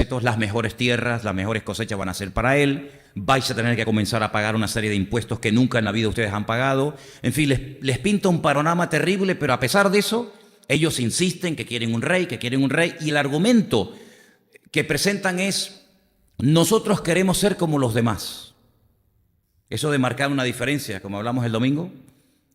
préstamos, las mejores tierras, las mejores cosechas van a ser para él, vais a tener que comenzar a pagar una serie de impuestos que nunca en la vida ustedes han pagado. En fin, les pinta un panorama terrible, pero a pesar de eso, ellos insisten que quieren un rey, y el argumento que presentan es: nosotros queremos ser como los demás. Eso de marcar una diferencia, como hablamos el domingo,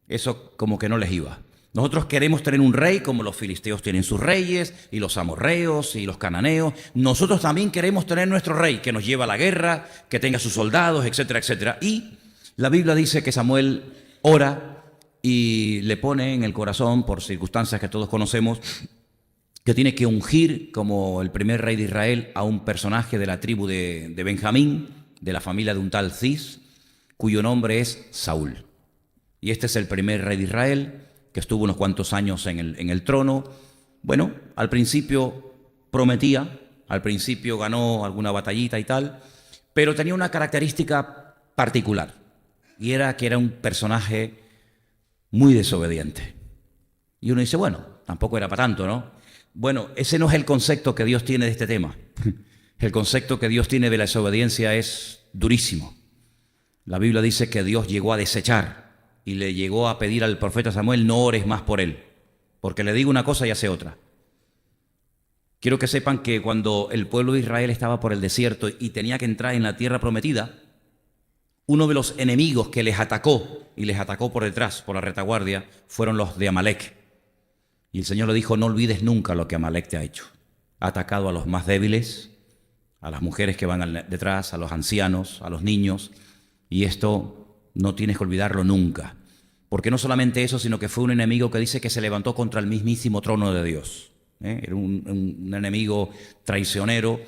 eso como que no les iba. Nosotros queremos tener un rey como los filisteos tienen sus reyes, y los amorreos y los cananeos. Nosotros también queremos tener nuestro rey, que nos lleva a la guerra, que tenga sus soldados, etcétera, etcétera. Y la Biblia dice que Samuel ora y le pone en el corazón, por circunstancias que todos conocemos, que tiene que ungir como el primer rey de Israel a un personaje de la tribu de Benjamín, de la familia de un tal Cis, cuyo nombre es Saúl. Y este es el primer rey de Israel, que estuvo unos cuantos años en el trono. Bueno, al principio prometía, al principio ganó alguna batallita y tal, pero tenía una característica particular, y era que era un personaje muy desobediente. Y uno dice, bueno, tampoco era para tanto, ¿no? Bueno, ese no es el concepto que Dios tiene de este tema. El concepto que Dios tiene de la desobediencia es durísimo. La Biblia dice que Dios llegó a desechar y le llegó a pedir al profeta Samuel: no ores más por él, porque le digo una cosa y hace otra. Quiero que sepan que cuando el pueblo de Israel estaba por el desierto y tenía que entrar en la tierra prometida, uno de los enemigos que les atacó, y les atacó por detrás, por la retaguardia, fueron los de Amalek. Y el Señor le dijo: no olvides nunca lo que Amalek te ha hecho. Ha atacado a los más débiles, a las mujeres que van detrás, a los ancianos, a los niños, y esto no tienes que olvidarlo nunca. Porque no solamente eso, sino que fue un enemigo que dice que se levantó contra el mismísimo trono de Dios. Era un enemigo traicionero,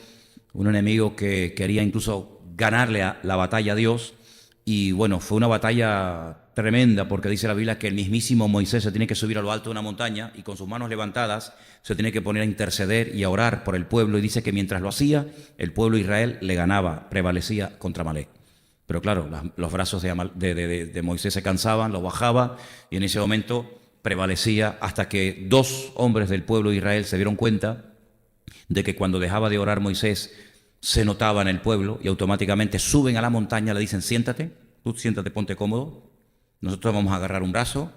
un enemigo que quería incluso ganarle la batalla a Dios. Y bueno, fue una batalla tremenda, porque dice la Biblia que el mismísimo Moisés se tiene que subir a lo alto de una montaña y con sus manos levantadas se tiene que poner a interceder y a orar por el pueblo. Y dice que mientras lo hacía, el pueblo de Israel le ganaba, prevalecía contra Amalek. Pero claro, los brazos de Moisés se cansaban, lo bajaba, y en ese momento prevalecía, hasta que dos hombres del pueblo de Israel se dieron cuenta de que cuando dejaba de orar Moisés se notaba en el pueblo, y automáticamente suben a la montaña, le dicen: siéntate, tú siéntate, ponte cómodo, nosotros vamos a agarrar un brazo,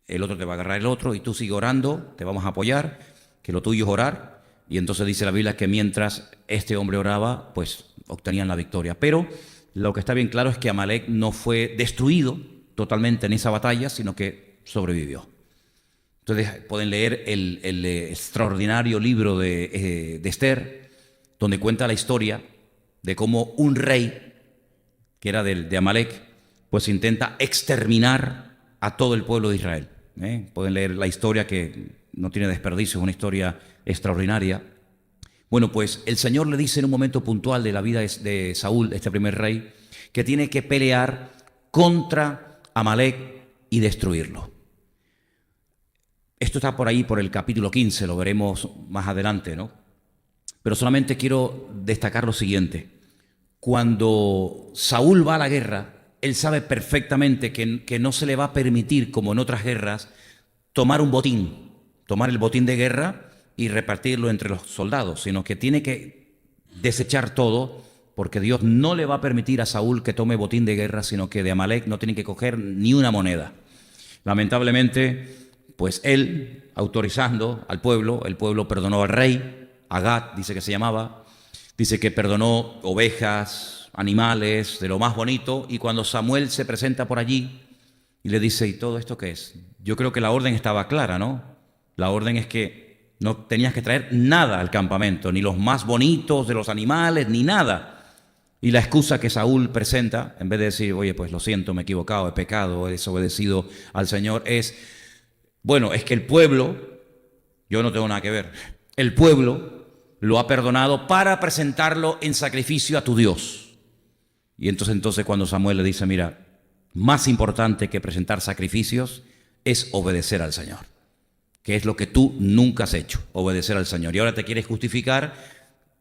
el otro te va a agarrar el otro, y tú sigue orando, te vamos a apoyar, que lo tuyo es orar. Y entonces dice la Biblia que mientras este hombre oraba, pues obtenían la victoria. Pero lo que está bien claro es que Amalek no fue destruido totalmente en esa batalla, sino que sobrevivió. Entonces pueden leer el extraordinario libro de Esther, donde cuenta la historia de cómo un rey, que era de Amalek, pues intenta exterminar a todo el pueblo de Israel. Pueden leer la historia, que no tiene desperdicio, es una historia extraordinaria. Bueno, pues el Señor le dice en un momento puntual de la vida de Saúl, este primer rey, que tiene que pelear contra Amalek y destruirlo. Esto está por ahí, por el capítulo 15, lo veremos más adelante, ¿no? Pero solamente quiero destacar lo siguiente. Cuando Saúl va a la guerra, él sabe perfectamente que no se le va a permitir, como en otras guerras, tomar un botín, tomar el botín de guerra y repartirlo entre los soldados, sino que tiene que desechar todo, porque Dios no le va a permitir a Saúl que tome botín de guerra, sino que de Amalek no tiene que coger ni una moneda. Lamentablemente, pues él, autorizando al pueblo, el pueblo perdonó al rey, Agag dice que se llamaba, dice que perdonó ovejas, animales, de lo más bonito, y cuando Samuel se presenta por allí y le dice: ¿y todo esto qué es? Yo creo que la orden estaba clara, ¿no? La orden es que no tenías que traer nada al campamento, ni los más bonitos de los animales, ni nada. Y la excusa que Saúl presenta, en vez de decir: oye, pues lo siento, me he equivocado, he pecado, he desobedecido al Señor, es: bueno, es que el pueblo, yo no tengo nada que ver, el pueblo lo ha perdonado para presentarlo en sacrificio a tu Dios. Y entonces cuando Samuel le dice: mira, más importante que presentar sacrificios es obedecer al Señor, que es lo que tú nunca has hecho, obedecer al Señor. Y ahora te quieres justificar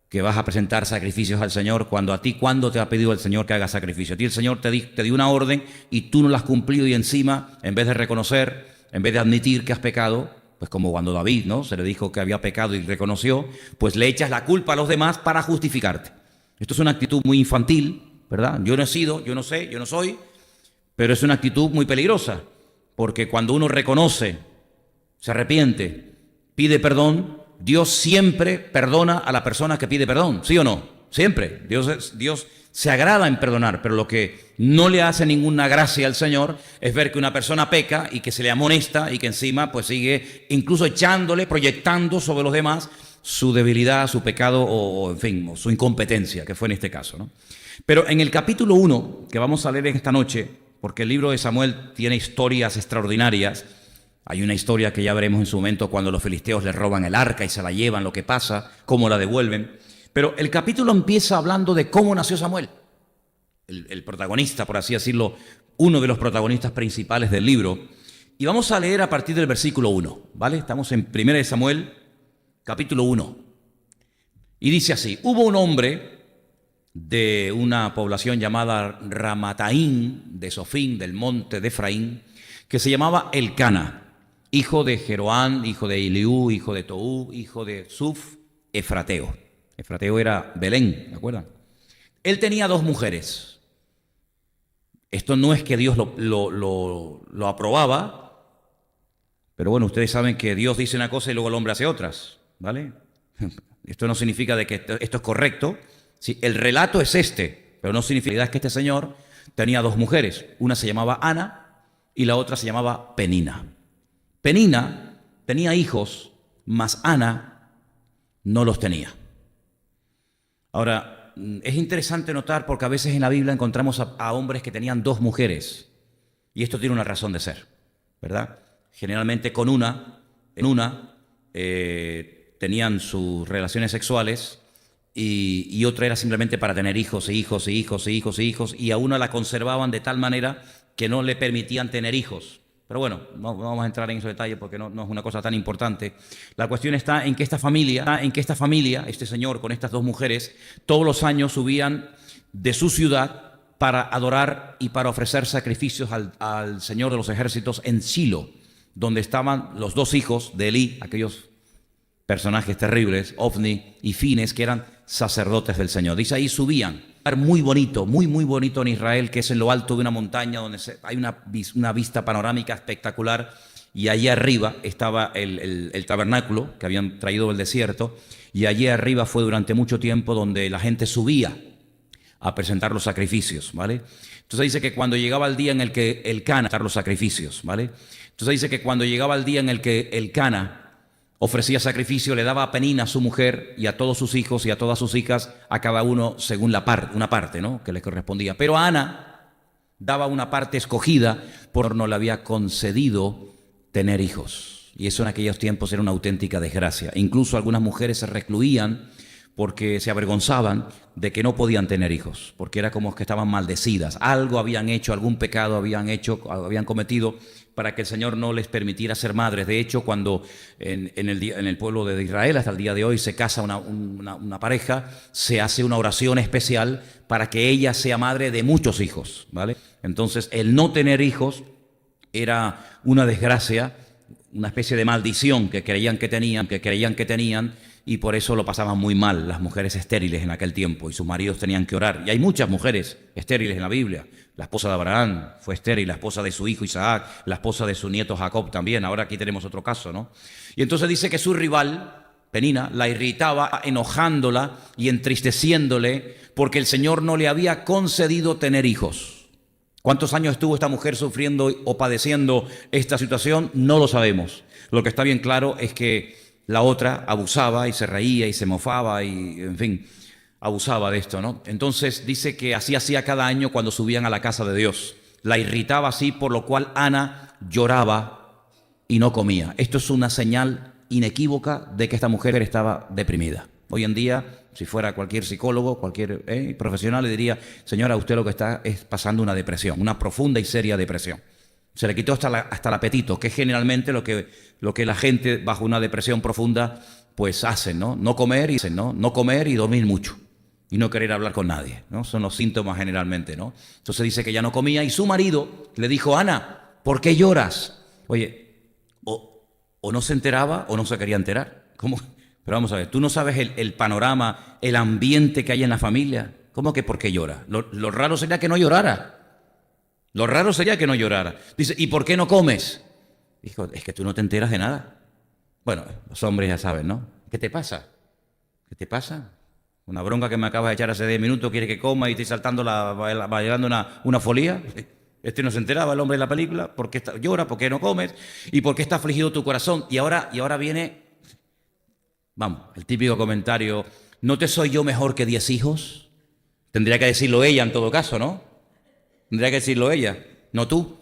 que vas a presentar sacrificios al Señor, cuando a ti, ¿cuándo te ha pedido el Señor que hagas sacrificio? A ti el Señor te dio una orden y tú no la has cumplido, y encima, en vez de reconocer, en vez de admitir que has pecado, pues como cuando David, ¿no?, se le dijo que había pecado y reconoció, pues le echas la culpa a los demás para justificarte. Esto es una actitud muy infantil, ¿verdad? Yo no he sido, yo no sé, yo no soy, pero es una actitud muy peligrosa, porque cuando uno reconoce, se arrepiente, pide perdón, Dios siempre perdona a la persona que pide perdón, ¿sí o no? Siempre. Dios se agrada en perdonar, pero lo que no le hace ninguna gracia al Señor es ver que una persona peca y que se le amonesta y que encima pues sigue incluso echándole, proyectando sobre los demás su debilidad, su pecado o en fin, o su incompetencia, que fue en este caso, ¿no? Pero en el capítulo 1, que vamos a leer esta noche, porque el libro de Samuel tiene historias extraordinarias. Hay una historia que ya veremos en su momento cuando los filisteos le roban el arca y se la llevan, lo que pasa, cómo la devuelven. Pero el capítulo empieza hablando de cómo nació Samuel. El protagonista, por así decirlo, uno de los protagonistas principales del libro. Y vamos a leer a partir del versículo 1, ¿vale? Estamos en 1 Samuel, capítulo 1. Y dice así: hubo un hombre de una población llamada Ramataín, de Sofín, del monte de Efraín, que se llamaba Elcana, hijo de Jeroán, hijo de Eliú, hijo de Toú, hijo de Suf, Efrateo. Efrateo era Belén, ¿de acuerdo? Él tenía 2 mujeres. Esto no es que Dios lo aprobaba, pero bueno, ustedes saben que Dios dice una cosa y luego el hombre hace otras, ¿vale? Esto no significa de que esto es correcto. Sí, el relato es este, pero no significa que este señor tenía 2 mujeres. Una se llamaba Ana y la otra se llamaba Penina. Penina tenía hijos, mas Ana no los tenía. Ahora, es interesante notar porque a veces en la Biblia encontramos a hombres que tenían 2 mujeres. Y esto tiene una razón de ser, ¿verdad? Generalmente con tenían sus relaciones sexuales y otra era simplemente para tener hijos y hijos y hijos y hijos y hijos, y a una la conservaban de tal manera que no le permitían tener hijos. Pero bueno, no vamos a entrar en esos detalles porque no es una cosa tan importante. La cuestión está en que esta familia, este señor con estas 2 mujeres, todos los años subían de su ciudad para adorar y para ofrecer sacrificios al Señor de los ejércitos en Silo, donde estaban los 2 hijos de Elí, aquellos personajes terribles, Ofni y Fines, que eran sacerdotes del Señor. Dice ahí subían. Muy bonito, muy bonito en Israel, que es en lo alto de una montaña donde hay una vista panorámica espectacular, y allí arriba estaba el tabernáculo que habían traído del desierto, y allí arriba fue durante mucho tiempo donde la gente subía a presentar los sacrificios, ¿vale? Entonces dice que cuando llegaba el día en el que Elcana los sacrificios, ¿vale? Entonces dice que cuando llegaba el día en el que Elcana ofrecía sacrificio, le daba a Penina, a su mujer, y a todos sus hijos y a todas sus hijas, a cada uno según una parte, ¿no?, que le correspondía. Pero a Ana daba una parte escogida, por no le había concedido tener hijos. Y eso en aquellos tiempos era una auténtica desgracia. Incluso algunas mujeres se recluían porque se avergonzaban de que no podían tener hijos, porque era como que estaban maldecidas. Algo habían hecho, algún pecado habían cometido para que el Señor no les permitiera ser madres. De hecho, cuando en el pueblo de Israel, hasta el día de hoy, se casa una pareja, se hace una oración especial para que ella sea madre de muchos hijos, ¿vale? Entonces, el no tener hijos era una desgracia, una especie de maldición que creían que tenían, y por eso lo pasaban muy mal las mujeres estériles en aquel tiempo, y sus maridos tenían que orar. Y hay muchas mujeres estériles en la Biblia. La esposa de Abraham fue estéril, la esposa de su hijo Isaac, la esposa de su nieto Jacob también. Ahora aquí tenemos otro caso, ¿no? Y entonces dice que su rival, Penina, la irritaba, enojándola y entristeciéndole porque el Señor no le había concedido tener hijos. ¿Cuántos años estuvo esta mujer sufriendo o padeciendo esta situación? No lo sabemos. Lo que está bien claro es que la otra abusaba y se reía y se mofaba y, en fin, abusaba de esto, ¿no? Entonces dice que así hacía cada año cuando subían a la casa de Dios. La irritaba así, por lo cual Ana lloraba y no comía. Esto es una señal inequívoca de que esta mujer estaba deprimida. Hoy en día, si fuera cualquier psicólogo, cualquier profesional, le diría: señora, usted lo que está es pasando una depresión, una profunda y seria depresión. Se le quitó hasta el apetito, que es generalmente lo que la gente bajo una depresión profunda pues hacen, ¿no? No comer y dormir mucho y no querer hablar con nadie, ¿no? Son los síntomas generalmente, ¿no? Entonces dice que ya no comía y su marido le dijo: Ana, ¿por qué lloras? Oye, o o no se enteraba o no se quería enterar. ¿Cómo? Pero vamos a ver, tú no sabes el panorama, el ambiente que hay en la familia. ¿Cómo que por qué llora? Lo raro sería que no llorara. Lo raro sería que no llorara. Dice, ¿y por qué no comes? Dijo, es que tú no te enteras de nada. Bueno, los hombres ya saben, ¿no? ¿Qué te pasa? ¿Qué te pasa? Una bronca que me acabas de echar hace 10 minutos, quiere que coma y estoy saltando, bailando una folía. Este no se enteraba, el hombre de la película. ¿Por qué llora? ¿Por qué no comes? ¿Y por qué está afligido tu corazón? Y ahora viene, vamos, el típico comentario, ¿no te soy yo mejor que 10 hijos? Tendría que decirlo ella en todo caso, ¿no? Tendría que decirlo ella, no tú.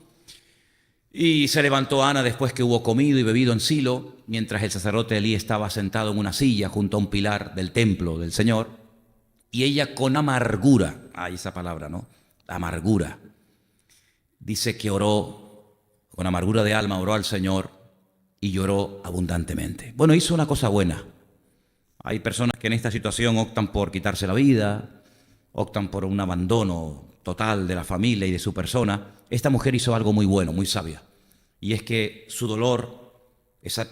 Y se levantó Ana después que hubo comido y bebido en Silo, mientras el sacerdote Elí estaba sentado en una silla junto a un pilar del templo del Señor, y ella con amargura, esa palabra, ¿no? Amargura. Dice que oró, con amargura de alma, oró al Señor y lloró abundantemente. Bueno, hizo una cosa buena. Hay personas que en esta situación optan por quitarse la vida, optan por un abandono total de la familia y de su persona. Esta mujer hizo algo muy bueno, muy sabia. Y es que su dolor, esa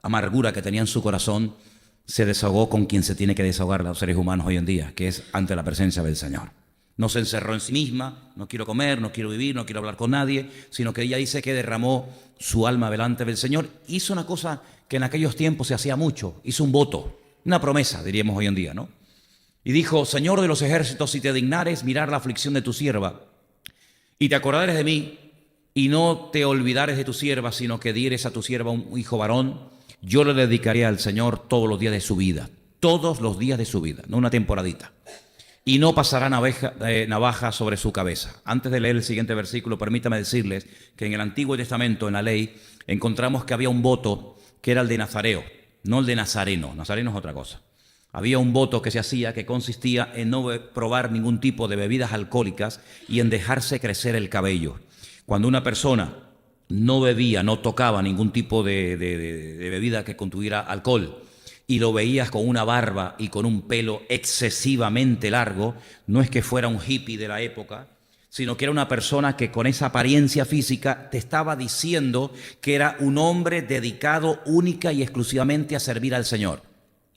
amargura que tenía en su corazón, se desahogó con quien se tiene que desahogar los seres humanos hoy en día, que es ante la presencia del Señor. No se encerró en sí misma, no quiero comer, no quiero vivir, no quiero hablar con nadie, sino que ella dice que derramó su alma delante del Señor. Hizo una cosa que en aquellos tiempos se hacía mucho, hizo un voto, una promesa, diríamos hoy en día, ¿no? Y dijo, Señor de los ejércitos, si te dignares mirar la aflicción de tu sierva, y te acordares de mí, y no te olvidares de tu sierva, sino que dieres a tu sierva un hijo varón, yo le dedicaré al Señor todos los días de su vida, no una temporadita. Y no pasará navaja sobre su cabeza. Antes de leer el siguiente versículo, permítame decirles que en el Antiguo Testamento, en la ley, encontramos que había un voto que era el de Nazareo, no el de Nazareno. Nazareno es otra cosa. Había un voto que se hacía que consistía en no probar ningún tipo de bebidas alcohólicas y en dejarse crecer el cabello. Cuando una persona no bebía, no tocaba ningún tipo de bebida que contuviera alcohol, y lo veías con una barba y con un pelo excesivamente largo, no es que fuera un hippie de la época, sino que era una persona que con esa apariencia física te estaba diciendo que era un hombre dedicado única y exclusivamente a servir al Señor,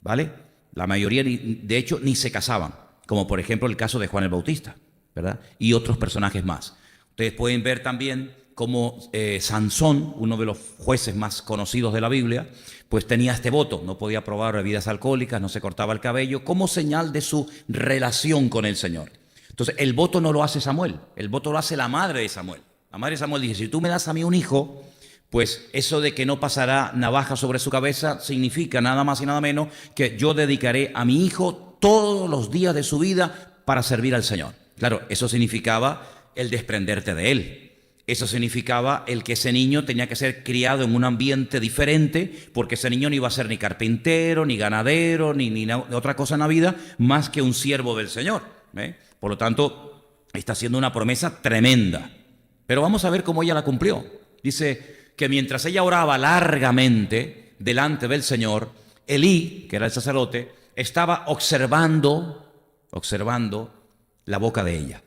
¿vale? La mayoría, de hecho, ni se casaban, como por ejemplo el caso de Juan el Bautista, ¿verdad? Y otros personajes más. Ustedes pueden ver también cómo Sansón, uno de los jueces más conocidos de la Biblia, pues tenía este voto, no podía probar bebidas alcohólicas, no se cortaba el cabello, como señal de su relación con el Señor. Entonces, el voto no lo hace Samuel, el voto lo hace la madre de Samuel. La madre de Samuel dice, si tú me das a mí un hijo, pues eso de que no pasará navaja sobre su cabeza significa nada más y nada menos que yo dedicaré a mi hijo todos los días de su vida para servir al Señor. Claro, eso significaba el desprenderte de él. Eso significaba el que ese niño tenía que ser criado en un ambiente diferente, porque ese niño no iba a ser ni carpintero, ni ganadero, ni otra cosa en la vida, más que un siervo del Señor. Por lo tanto, está haciendo una promesa tremenda. Pero vamos a ver cómo ella la cumplió. Dice que mientras ella oraba largamente delante del Señor, Elí, que era el sacerdote, estaba observando la boca de ella.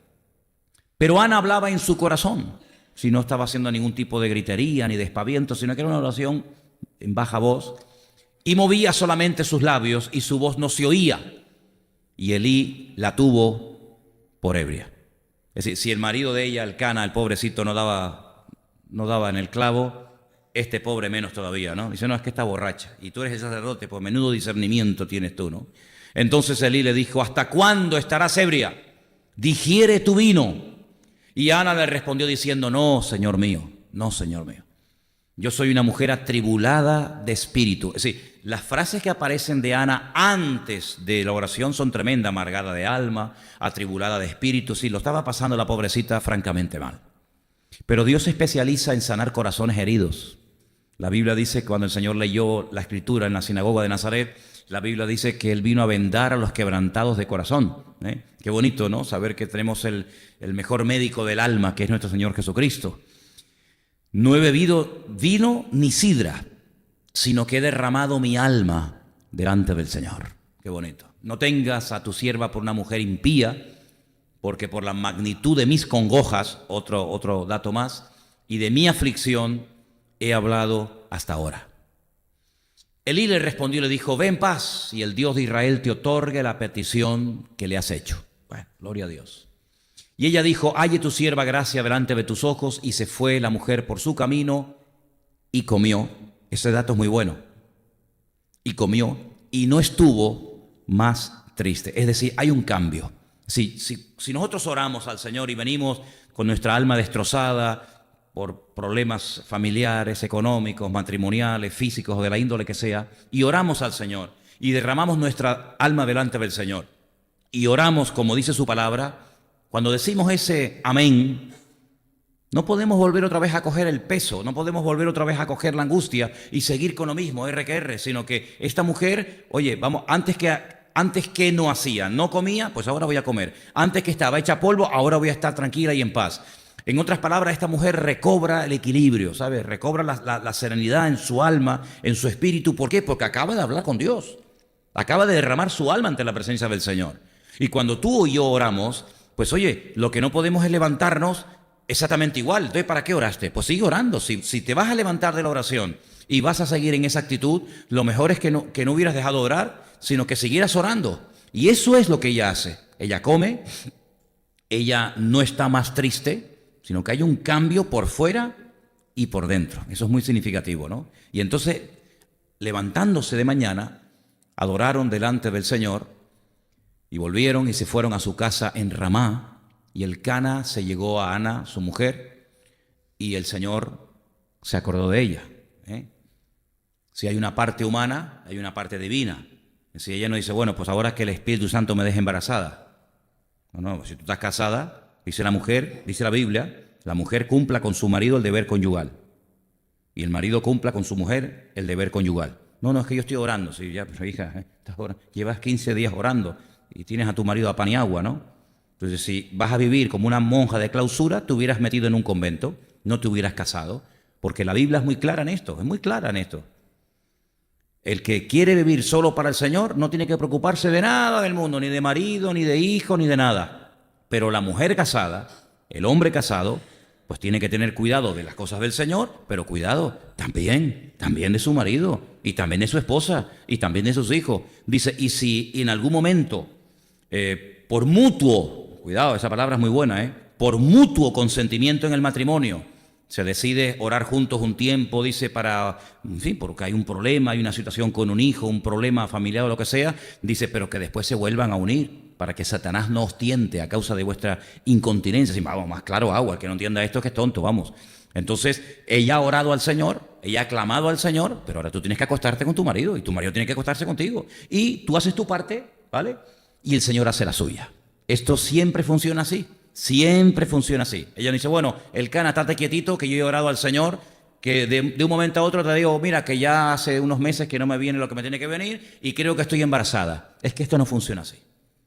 Pero Ana hablaba en su corazón. Si no estaba haciendo ningún tipo de gritería ni de espaviento, sino que era una oración en baja voz, y movía solamente sus labios y su voz no se oía. Y Elí la tuvo por ebria. Es decir, si el marido de ella, Elcana, el pobrecito, no daba en el clavo, este pobre menos todavía, ¿no? Dice, no, es que está borracha. Y tú eres el sacerdote, pues menudo discernimiento tienes tú, ¿no? Entonces Elí le dijo, ¿hasta cuándo estarás ebria? Digiere tu vino. Y Ana le respondió diciendo, no, Señor mío, yo soy una mujer atribulada de espíritu. Es decir, las frases que aparecen de Ana antes de la oración son tremendas, amargada de alma, atribulada de espíritu. Sí, lo estaba pasando la pobrecita francamente mal. Pero Dios se especializa en sanar corazones heridos. La Biblia dice que cuando el Señor leyó la Escritura en la sinagoga de Nazaret, la Biblia dice que Él vino a vendar a los quebrantados de corazón. Qué bonito, ¿no? Saber que tenemos el mejor médico del alma, que es nuestro Señor Jesucristo. No he bebido vino ni sidra, sino que he derramado mi alma delante del Señor. Qué bonito. No tengas a tu sierva por una mujer impía, porque por la magnitud de mis congojas, otro dato más, y de mi aflicción he hablado hasta ahora. Elí le respondió y le dijo, ve en paz y el Dios de Israel te otorgue la petición que le has hecho. Bueno, gloria a Dios. Y ella dijo, halle tu sierva gracia delante de tus ojos, y se fue la mujer por su camino y comió. Ese dato es muy bueno. Y comió y no estuvo más triste. Es decir, hay un cambio. Si nosotros oramos al Señor y venimos con nuestra alma destrozada por problemas familiares, económicos, matrimoniales, físicos o de la índole que sea, y oramos al Señor y derramamos nuestra alma delante del Señor y oramos como dice su palabra, cuando decimos ese amén, no podemos volver otra vez a coger el peso, no podemos volver otra vez a coger la angustia y seguir con lo mismo, R que R, sino que esta mujer, oye, vamos, antes que no hacía, no comía, pues ahora voy a comer. Antes que estaba hecha polvo, ahora voy a estar tranquila y en paz. En otras palabras, esta mujer recobra el equilibrio, ¿sabes? Recobra la serenidad en su alma, en su espíritu. ¿Por qué? Porque acaba de hablar con Dios. Acaba de derramar su alma ante la presencia del Señor. Y cuando tú y yo oramos, pues oye, lo que no podemos es levantarnos exactamente igual. Entonces, ¿para qué oraste? Pues sigue orando. Si te vas a levantar de la oración y vas a seguir en esa actitud, lo mejor es que no hubieras dejado de orar, sino que siguieras orando. Y eso es lo que ella hace. Ella come, ella no está más triste, sino que hay un cambio por fuera y por dentro. Eso es muy significativo, ¿no? Y entonces, levantándose de mañana, adoraron delante del Señor y volvieron y se fueron a su casa en Ramá. Y el Cana se llegó a Ana, su mujer, y el Señor se acordó de ella. Si hay una parte humana, hay una parte divina. Si ella no dice, bueno, pues ahora que el Espíritu Santo me deje embarazada. No, si tú estás casada, dice la mujer, dice la Biblia, la mujer cumpla con su marido el deber conyugal. Y el marido cumpla con su mujer el deber conyugal. No, es que yo estoy orando. Sí, ya, pero hija, estás orando. Llevas 15 días orando y tienes a tu marido a pan y agua, ¿no? Entonces, si vas a vivir como una monja de clausura, te hubieras metido en un convento, no te hubieras casado, porque la Biblia es muy clara en esto, es muy clara en esto. El que quiere vivir solo para el Señor no tiene que preocuparse de nada del mundo, ni de marido, ni de hijo, ni de nada. Pero la mujer casada, el hombre casado, pues tiene que tener cuidado de las cosas del Señor, pero cuidado también de su marido, y también de su esposa, y también de sus hijos. Dice, y si en algún momento, por mutuo, cuidado, esa palabra es muy buena, por mutuo consentimiento en el matrimonio, se decide orar juntos un tiempo, dice, en fin, porque hay un problema, hay una situación con un hijo, un problema familiar o lo que sea, dice, pero que después se vuelvan a unir para que Satanás no os tiente a causa de vuestra incontinencia. Si, vamos, más claro agua, el que no entienda esto es que es tonto, vamos. Entonces, ella ha orado al Señor, ella ha clamado al Señor, pero ahora tú tienes que acostarte con tu marido y tu marido tiene que acostarse contigo. Y tú haces tu parte, ¿vale? Y el Señor hace la suya. Esto siempre funciona así. Siempre funciona así. Ella dice, bueno, el Cana, estate quietito, que yo he orado al Señor, que de un momento a otro te digo, mira, que ya hace unos meses que no me viene lo que me tiene que venir y creo que estoy embarazada. Es que esto no funciona así.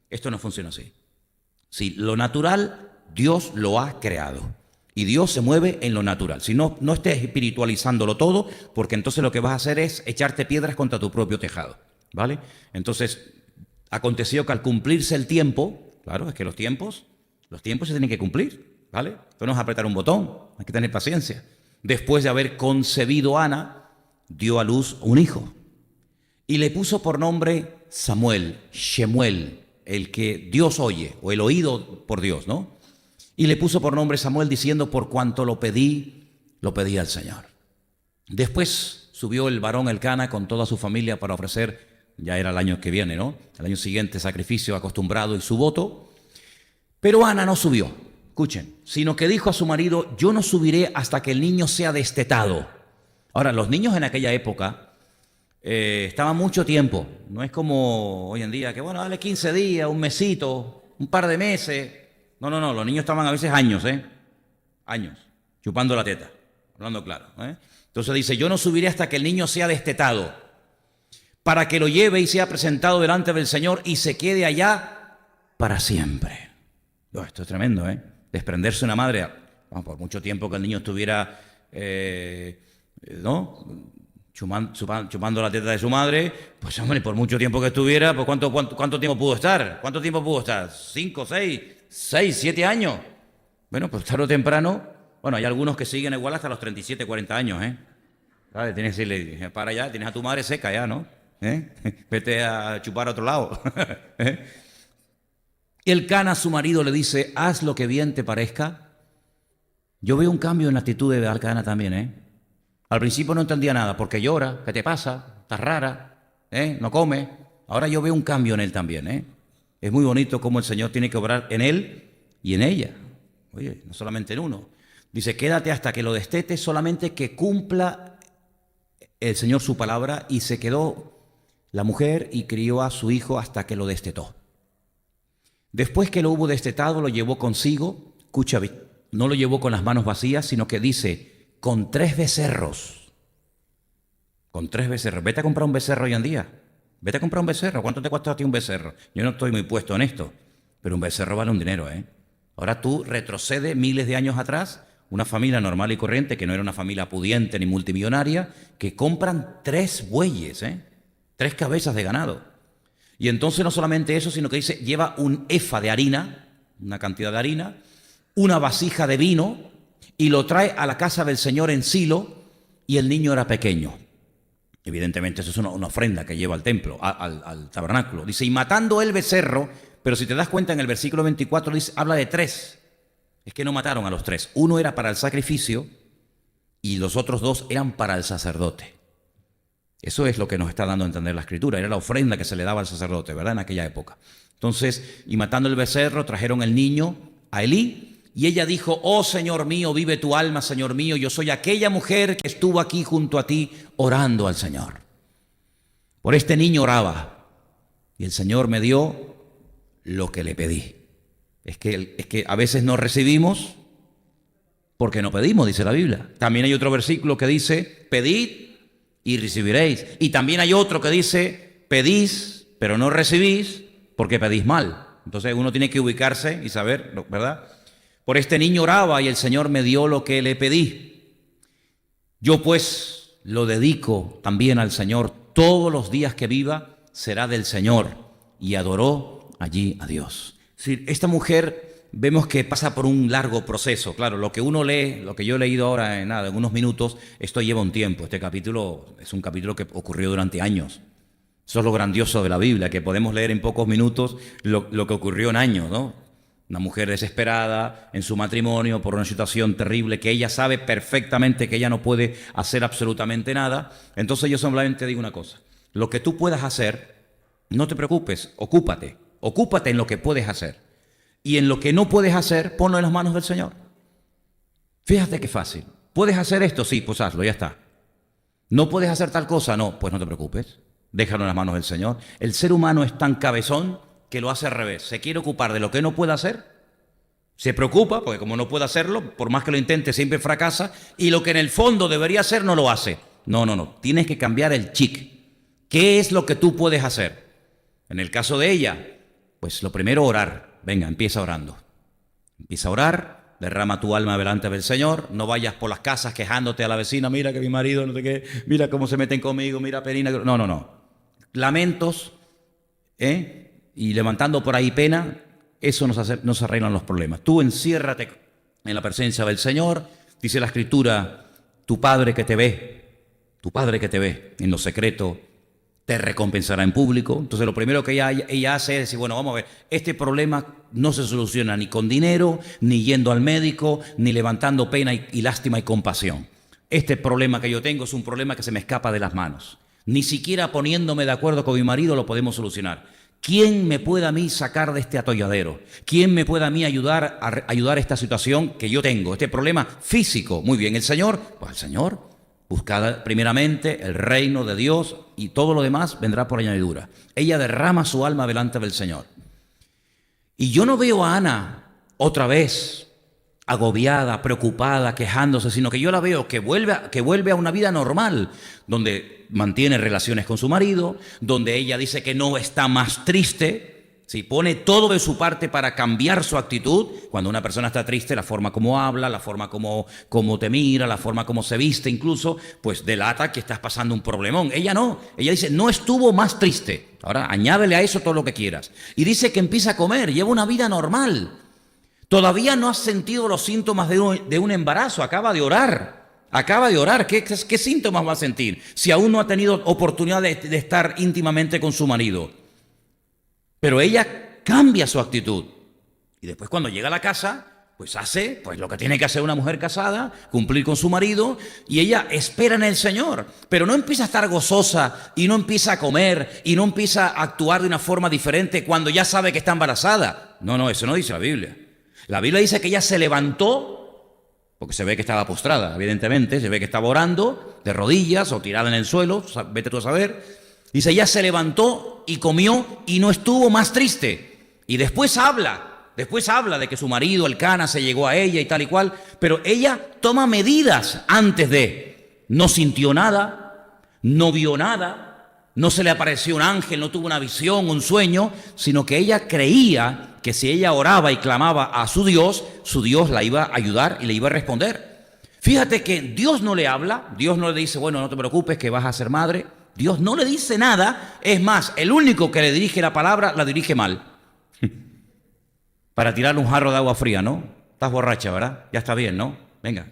Esto no funciona así. Sí, lo natural, Dios lo ha creado. Y Dios se mueve en lo natural. Si no estés espiritualizándolo todo, porque entonces lo que vas a hacer es echarte piedras contra tu propio tejado. ¿Vale? Entonces, aconteció que al cumplirse el tiempo, claro, es que los tiempos se tienen que cumplir, ¿vale? Esto no es apretar un botón, hay que tener paciencia. Después de haber concebido Ana, dio a luz un hijo y le puso por nombre Samuel, Shemuel, el que Dios oye, o el oído por Dios, ¿no? Y le puso por nombre Samuel diciendo, por cuanto lo pedí al Señor. Después subió el varón Elcana con toda su familia para ofrecer, ya era el año que viene, ¿no? El año siguiente, sacrificio acostumbrado y su voto. Pero Ana no subió, escuchen, sino que dijo a su marido, yo no subiré hasta que el niño sea destetado. Ahora, los niños en aquella época estaban mucho tiempo. No es como hoy en día, que bueno, dale 15 días, un mesito, un par de meses. No, los niños estaban a veces años, años, chupando la teta, hablando claro. Entonces dice, yo no subiré hasta que el niño sea destetado, para que lo lleve y sea presentado delante del Señor y se quede allá para siempre. Esto es tremendo, desprenderse una madre, por mucho tiempo que el niño estuviera, chupando la teta de su madre, pues hombre, por mucho tiempo que estuviera, pues ¿cuánto tiempo pudo estar? ¿Cuánto tiempo pudo estar? 5, 6, 7 años. Bueno, pues tarde o temprano, bueno, hay algunos que siguen igual hasta los 37, 40 años, ¿Sabes? Tienes que decirle, para allá, tienes a tu madre seca ya, ¿no? Vete a chupar a otro lado. Y Elcana, su marido, le dice, haz lo que bien te parezca. Yo veo un cambio en la actitud de Elcana también, ¿eh? Al principio no entendía nada, porque llora, ¿qué te pasa? Estás rara, no come. Ahora yo veo un cambio en él también, ¿eh? Es muy bonito cómo el Señor tiene que obrar en él y en ella. Oye, no solamente en uno. Dice, quédate hasta que lo destete, solamente que cumpla el Señor su palabra. Y se quedó la mujer y crió a su hijo hasta que lo destetó. Después que lo hubo destetado, lo llevó consigo. Escucha, no lo llevó con las manos vacías, sino que dice, con 3 becerros. Con 3 becerros. Vete a comprar un becerro hoy en día. Vete a comprar un becerro. ¿Cuánto te cuesta a ti un becerro? Yo no estoy muy puesto en esto, pero un becerro vale un dinero, ¿eh? Ahora tú retrocedes miles de años atrás, una familia normal y corriente, que no era una familia pudiente ni multimillonaria, que compran 3 bueyes, 3 cabezas de ganado. Y entonces no solamente eso, sino que dice, lleva un efa de harina, una cantidad de harina, una vasija de vino, y lo trae a la casa del Señor en Silo, y el niño era pequeño. Evidentemente eso es una ofrenda que lleva al templo, al tabernáculo. Dice, y matando el becerro, pero si te das cuenta en el versículo 24 dice, habla de 3. Es que no mataron a los 3. Uno era para el sacrificio y los otros 2 eran para el sacerdote. Eso es lo que nos está dando a entender la Escritura. Era la ofrenda que se le daba al sacerdote, ¿verdad? En aquella época. Entonces, y matando el becerro, trajeron el niño a Elí. Y ella dijo, oh Señor mío, vive tu alma, Señor mío. Yo soy aquella mujer que estuvo aquí junto a ti orando al Señor. Por este niño oraba. Y el Señor me dio lo que le pedí. Es que a veces no recibimos porque no pedimos, dice la Biblia. También hay otro versículo que dice, pedid y recibiréis. Y también hay otro que dice, pedís, pero no recibís porque pedís mal. Entonces uno tiene que ubicarse y saber, ¿verdad? Por este niño oraba y el Señor me dio lo que le pedí. Yo pues lo dedico también al Señor. Todos los días que viva será del Señor. Y adoró allí a Dios. Sí, esta mujer vemos que pasa por un largo proceso. Claro, lo que uno lee, lo que yo he leído ahora en unos minutos, esto lleva un tiempo. Este capítulo es un capítulo que ocurrió durante años. Eso es lo grandioso de la Biblia, que podemos leer en pocos minutos lo que ocurrió en años, ¿no? Una mujer desesperada en su matrimonio por una situación terrible que ella sabe perfectamente que ella no puede hacer absolutamente nada. Entonces yo solamente digo una cosa. Lo que tú puedas hacer, no te preocupes, ocúpate en lo que puedes hacer. Y en lo que no puedes hacer, ponlo en las manos del Señor. Fíjate qué fácil. ¿Puedes hacer esto? Sí, pues hazlo, ya está. ¿No puedes hacer tal cosa? No, pues no te preocupes. Déjalo en las manos del Señor. El ser humano es tan cabezón que lo hace al revés. Se quiere ocupar de lo que no puede hacer. Se preocupa, porque como no puede hacerlo, por más que lo intente, siempre fracasa. Y lo que en el fondo debería hacer, no lo hace. No. Tienes que cambiar el chip. ¿Qué es lo que tú puedes hacer? En el caso de ella, pues lo primero, orar. Venga, empieza orando. Empieza a orar, derrama tu alma delante del Señor. No vayas por las casas quejándote a la vecina. Mira que mi marido, no sé qué. Mira cómo se meten conmigo. Mira, Perina. No. Lamentos, y levantando por ahí pena, eso nos arreglan los problemas. Tú enciérrate en la presencia del Señor. Dice la Escritura, tu Padre que te ve en lo secreto, te recompensará en público. Entonces lo primero que ella hace es decir, bueno, vamos a ver, este problema no se soluciona ni con dinero, ni yendo al médico, ni levantando pena y lástima y compasión. Este problema que yo tengo es un problema que se me escapa de las manos. Ni siquiera poniéndome de acuerdo con mi marido lo podemos solucionar. ¿Quién me puede a mí sacar de este atolladero? ¿Quién me puede a mí ayudar a esta situación que yo tengo? Este problema físico. Muy bien, ¿el Señor? Pues el Señor. Buscad primeramente el reino de Dios y todo lo demás vendrá por añadidura. Ella derrama su alma delante del Señor. Y yo no veo a Ana otra vez agobiada, preocupada, quejándose, sino que yo la veo que vuelve a una vida normal, donde mantiene relaciones con su marido, donde ella dice que no está más triste. Si pone todo de su parte para cambiar su actitud, cuando una persona está triste, la forma como habla, la forma como te mira, la forma como se viste incluso, pues delata que estás pasando un problemón. Ella no, ella dice, no estuvo más triste. Ahora añádele a eso todo lo que quieras. Y dice que empieza a comer, lleva una vida normal. Todavía no has sentido los síntomas de un embarazo, acaba de orar. Acaba de orar. ¿Qué síntomas va a sentir si aún no ha tenido oportunidad de estar íntimamente con su marido? Pero ella cambia su actitud. Y después cuando llega a la casa, pues hace lo que tiene que hacer una mujer casada, cumplir con su marido, y ella espera en el Señor. Pero no empieza a estar gozosa y no empieza a comer y no empieza a actuar de una forma diferente cuando ya sabe que está embarazada. No, eso no dice la Biblia. La Biblia dice que ella se levantó, porque se ve que estaba postrada, evidentemente, se ve que estaba orando de rodillas o tirada en el suelo, vete tú a saber. Dice, ella se levantó y comió y no estuvo más triste. Y después habla de que su marido, el Cana, se llegó a ella y tal y cual, pero ella toma medidas antes de. No sintió nada, no vio nada, no se le apareció un ángel, no tuvo una visión, un sueño, sino que ella creía que si ella oraba y clamaba a su Dios la iba a ayudar y le iba a responder. Fíjate que Dios no le habla, Dios no le dice, bueno, no te preocupes que vas a ser madre. Dios no le dice nada, es más, el único que le dirige la palabra la dirige mal. Para tirarle un jarro de agua fría, ¿no? Estás borracha, ¿verdad? Ya está bien, ¿no? Venga,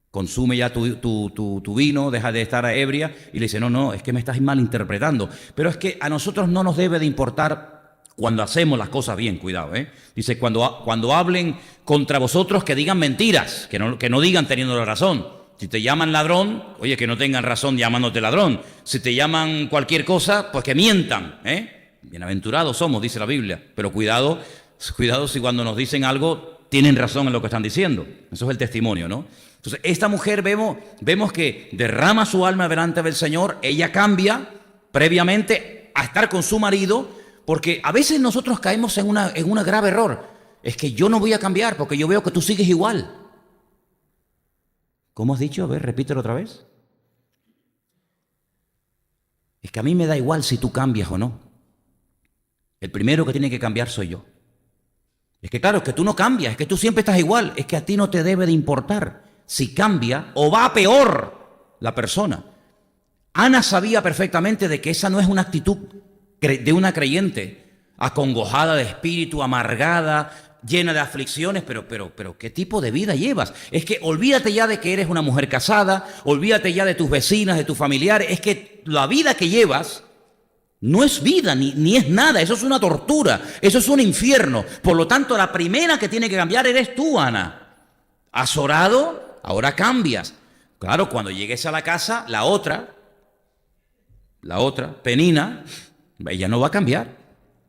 consume ya tu vino, deja de estar ebria. Y le dice, no, es que me estás malinterpretando. Pero es que a nosotros no nos debe de importar cuando hacemos las cosas bien, cuidado, ¿eh? Dice, cuando hablen contra vosotros, que digan mentiras, que no digan teniendo la razón. Si te llaman ladrón, oye, que no tengan razón llamándote ladrón. Si te llaman cualquier cosa, pues que mientan, ¿eh? Bienaventurados somos, dice la Biblia. Pero cuidado si cuando nos dicen algo tienen razón en lo que están diciendo. Eso es el testimonio, ¿no? Entonces, esta mujer vemos que derrama su alma delante del Señor. Ella cambia previamente a estar con su marido, porque a veces nosotros caemos en un grave error. Es que yo no voy a cambiar porque yo veo que tú sigues igual. ¿Cómo has dicho? A ver, repítelo otra vez. Es que a mí me da igual si tú cambias o no. El primero que tiene que cambiar soy yo. Es que claro, es que tú no cambias, es que tú siempre estás igual, es que a ti no te debe de importar si cambia o va a peor la persona. Ana sabía perfectamente de que esa no es una actitud de una creyente, acongojada de espíritu, amargada, llena de aflicciones, pero ¿qué tipo de vida llevas? Es que olvídate ya de que eres una mujer casada, olvídate ya de tus vecinas, de tus familiares, es que la vida que llevas no es vida, ni es nada, eso es una tortura, eso es un infierno. Por lo tanto, la primera que tiene que cambiar eres tú, Ana. ¿Has orado? Ahora cambias. Claro, cuando llegues a la casa, la otra, Penina, ella no va a cambiar.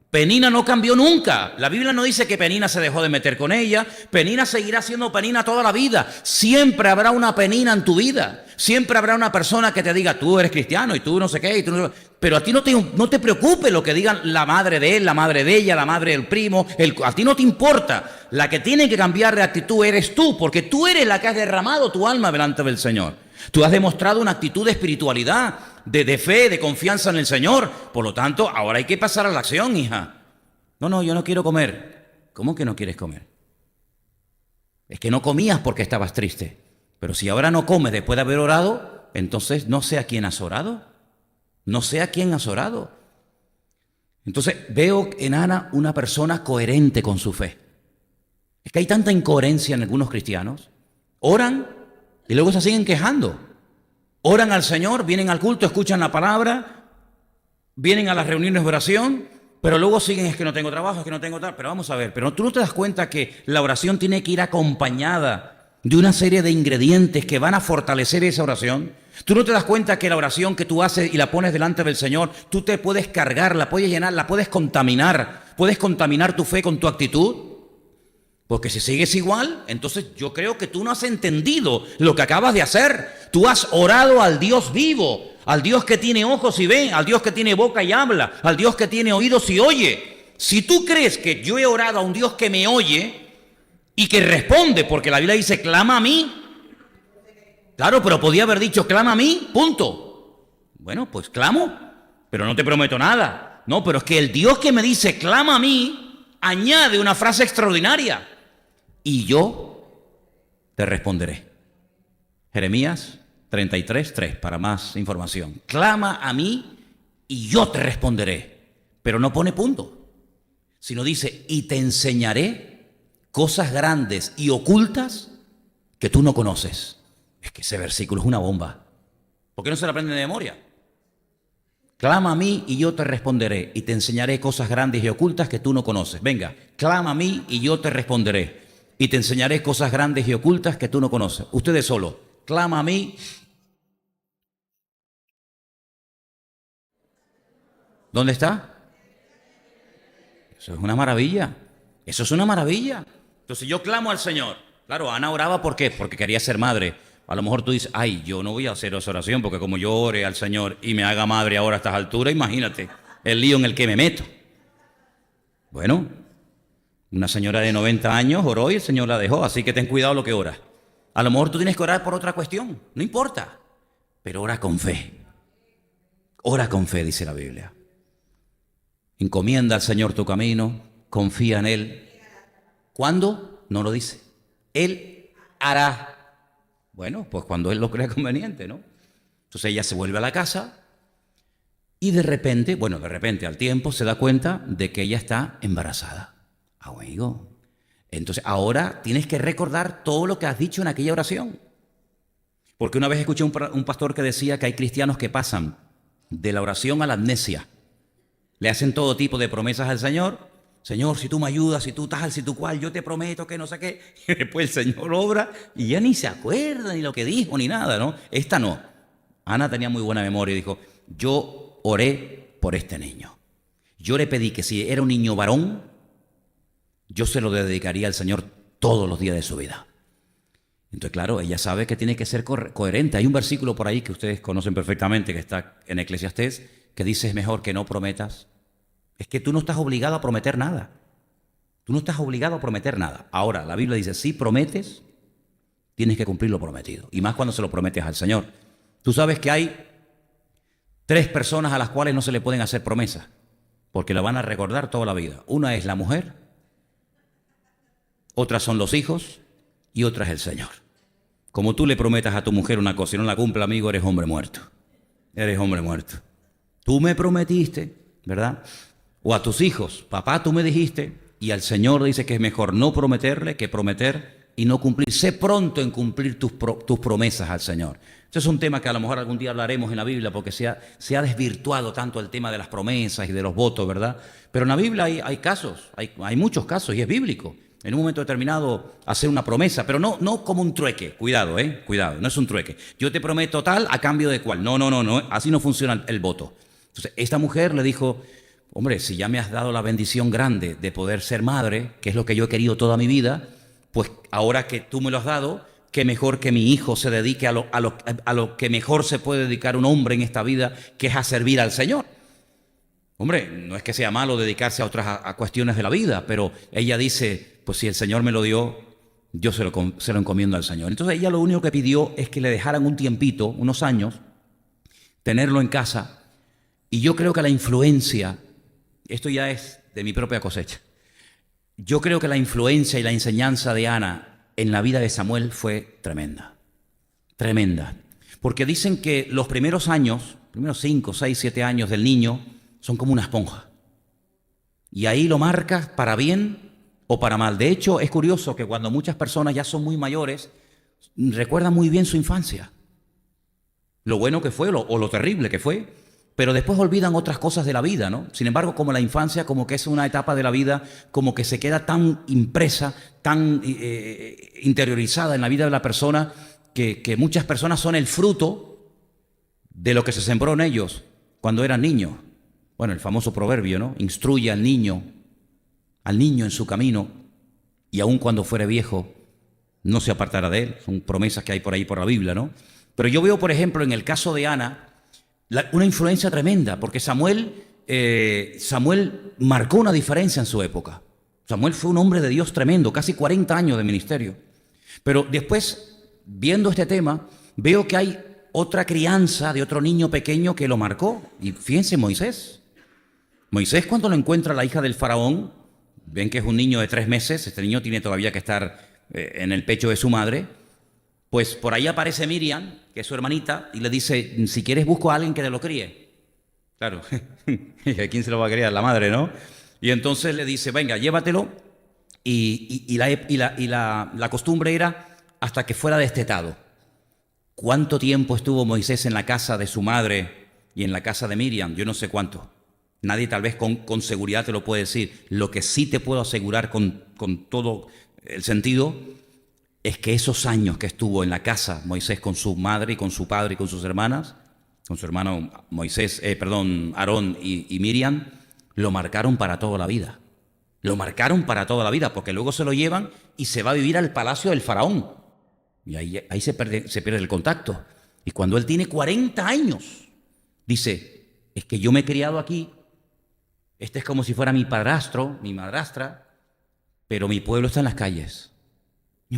Penina no cambió nunca. La Biblia no dice que Penina se dejó de meter con ella. Penina seguirá siendo Penina toda la vida. Siempre habrá una Penina en tu vida. Siempre habrá una persona que te diga, tú eres cristiano y tú no sé qué. Y tú no... Pero a ti no te preocupes lo que digan la madre de él, la madre de ella, la madre del primo. A ti no te importa. La que tiene que cambiar de actitud eres tú, porque tú eres la que has derramado tu alma delante del Señor. Tú has demostrado una actitud de espiritualidad, de fe, de confianza en el Señor. Por lo tanto, ahora hay que pasar a la acción, hija. No, yo no quiero comer. ¿Cómo que no quieres comer? Es que no comías porque estabas triste. Pero si ahora no comes después de haber orado, entonces no sé a quién has orado. No sé a quién has orado. Entonces veo en Ana una persona coherente con su fe. Es que hay tanta incoherencia en algunos cristianos. Oran y luego se siguen quejando. Oran al Señor, vienen al culto, escuchan la palabra, vienen a las reuniones de oración, pero luego siguen, es que no tengo trabajo, es que no tengo tal. Pero vamos a ver, pero tú no te das cuenta que la oración tiene que ir acompañada de una serie de ingredientes que van a fortalecer esa oración. Tú no te das cuenta que la oración que tú haces y la pones delante del Señor, tú te puedes cargar, la puedes llenar, la puedes contaminar tu fe con tu actitud. Porque si sigues igual, entonces yo creo que tú no has entendido lo que acabas de hacer. Tú has orado al Dios vivo, al Dios que tiene ojos y ve, al Dios que tiene boca y habla, al Dios que tiene oídos y oye. Si tú crees que yo he orado a un Dios que me oye y que responde, porque la Biblia dice, clama a mí. Claro, pero podía haber dicho, clama a mí, punto. Bueno, pues clamo, pero no te prometo nada. No, pero es que el Dios que me dice, clama a mí, añade una frase extraordinaria. Y yo te responderé. Jeremías 33:3, para más información. Clama a mí y yo te responderé. Pero no pone punto, sino dice, y te enseñaré cosas grandes y ocultas que tú no conoces. Es que ese versículo es una bomba. ¿Por qué no se lo aprenden de memoria? Clama a mí y yo te responderé y te enseñaré cosas grandes y ocultas que tú no conoces. Venga, clama a mí y yo te responderé y te enseñaré cosas grandes y ocultas que tú no conoces. Ustedes solo, clama a mí. ¿Dónde está? Eso es una maravilla. Eso es una maravilla. Entonces yo clamo al Señor. Claro, Ana oraba ¿por qué? Porque quería ser madre. A lo mejor tú dices, ay, yo no voy a hacer esa oración porque como yo ore al Señor y me haga madre ahora a estas alturas, imagínate el lío en el que me meto. Bueno, una señora de 90 años oró y el Señor la dejó, así que ten cuidado lo que oras. A lo mejor tú tienes que orar por otra cuestión, no importa, pero ora con fe. Ora con fe, dice la Biblia. Encomienda al Señor tu camino, confía en Él. ¿Cuándo? No lo dice. Él hará. Bueno, pues cuando Él lo crea conveniente, ¿no? Entonces ella se vuelve a la casa y de repente, al tiempo se da cuenta de que ella está embarazada. Amigo, entonces ahora tienes que recordar todo lo que has dicho en aquella oración. Porque una vez escuché un pastor que decía que hay cristianos que pasan de la oración a la amnesia. Le hacen todo tipo de promesas al Señor. Señor, si tú me ayudas, si tú tal, si tú cual, yo te prometo que no sé qué. Y después el Señor obra y ya ni se acuerda ni lo que dijo ni nada, ¿no? Esta no. Ana tenía muy buena memoria y dijo, yo oré por este niño. Yo le pedí que si era un niño varón, yo se lo dedicaría al Señor todos los días de su vida. Entonces, claro, ella sabe que tiene que ser coherente. Hay un versículo por ahí que ustedes conocen perfectamente, que está en Eclesiastés, que dice, es mejor que no prometas. Es que tú no estás obligado a prometer nada. Tú no estás obligado a prometer nada. Ahora, la Biblia dice, si prometes, tienes que cumplir lo prometido. Y más cuando se lo prometes al Señor. Tú sabes que hay 3 personas a las cuales no se le pueden hacer promesas, porque la van a recordar toda la vida. Una es la mujer, otras son los hijos y otra es el Señor. Como tú le prometas a tu mujer una cosa y no la cumple, amigo, eres hombre muerto. Eres hombre muerto. Tú me prometiste, ¿verdad? O a tus hijos, papá, tú me dijiste, y al Señor dice que es mejor no prometerle que prometer y no cumplir. Sé pronto en cumplir tus promesas al Señor. Este es un tema que a lo mejor algún día hablaremos en la Biblia porque se ha desvirtuado tanto el tema de las promesas y de los votos, ¿verdad? Pero en la Biblia hay casos, hay muchos casos y es bíblico. En un momento determinado hacer una promesa, pero no como un trueque. Cuidado, cuidado, no es un trueque. Yo te prometo tal a cambio de cual. No, así no funciona el voto. Entonces, esta mujer le dijo, hombre, si ya me has dado la bendición grande de poder ser madre, que es lo que yo he querido toda mi vida, pues ahora que tú me lo has dado, qué mejor que mi hijo se dedique a lo que mejor se puede dedicar un hombre en esta vida, que es a servir al Señor. Hombre, no es que sea malo dedicarse a otras a cuestiones de la vida, pero ella dice, pues si el Señor me lo dio, yo se lo encomiendo al Señor. Entonces ella lo único que pidió es que le dejaran un tiempito, unos años, tenerlo en casa. Y yo creo que la influencia, esto ya es de mi propia cosecha, yo creo que la influencia y la enseñanza de Ana en la vida de Samuel fue tremenda, tremenda. Porque dicen que los primeros años, primeros 5, 6, 7 años del niño, son como una esponja. Y ahí lo marcas para bien o para mal. De hecho, es curioso que cuando muchas personas ya son muy mayores, recuerdan muy bien su infancia. Lo bueno que fue o lo terrible que fue. Pero después olvidan otras cosas de la vida, ¿no? Sin embargo, como la infancia, como que es una etapa de la vida, como que se queda tan impresa, tan interiorizada en la vida de la persona, que muchas personas son el fruto de lo que se sembró en ellos cuando eran niños. Bueno, el famoso proverbio, ¿no? Instruye al niño en su camino, y aun cuando fuere viejo, no se apartará de él. Son promesas que hay por ahí por la Biblia, ¿no? Pero yo veo, por ejemplo, en el caso de Ana, una influencia tremenda, porque Samuel marcó una diferencia en su época. Samuel fue un hombre de Dios tremendo, casi 40 años de ministerio. Pero después, viendo este tema, veo que hay otra crianza de otro niño pequeño que lo marcó. Y fíjense, Moisés. Moisés, cuando lo encuentra la hija del faraón, ven que es un niño de 3 meses, este niño tiene todavía que estar en el pecho de su madre. Pues por ahí aparece Miriam, que es su hermanita, y le dice, si quieres busco a alguien que te lo críe. Claro, ¿a quién se lo va a criar? La madre, ¿no? Y entonces le dice, venga, llévatelo, y la costumbre era hasta que fuera destetado. ¿Cuánto tiempo estuvo Moisés en la casa de su madre y en la casa de Miriam? Yo no sé cuánto. Nadie tal vez con seguridad te lo puede decir. Lo que sí te puedo asegurar con todo el sentido es que esos años que estuvo en la casa Moisés con su madre y con su padre y con sus hermanas, con su hermano Aarón y Miriam, lo marcaron para toda la vida. Lo marcaron para toda la vida, porque luego se lo llevan y se va a vivir al palacio del faraón. Y ahí se pierde el contacto. Y cuando él tiene 40 años, dice, es que yo me he criado aquí, este es como si fuera mi padrastro, mi madrastra, pero mi pueblo está en las calles.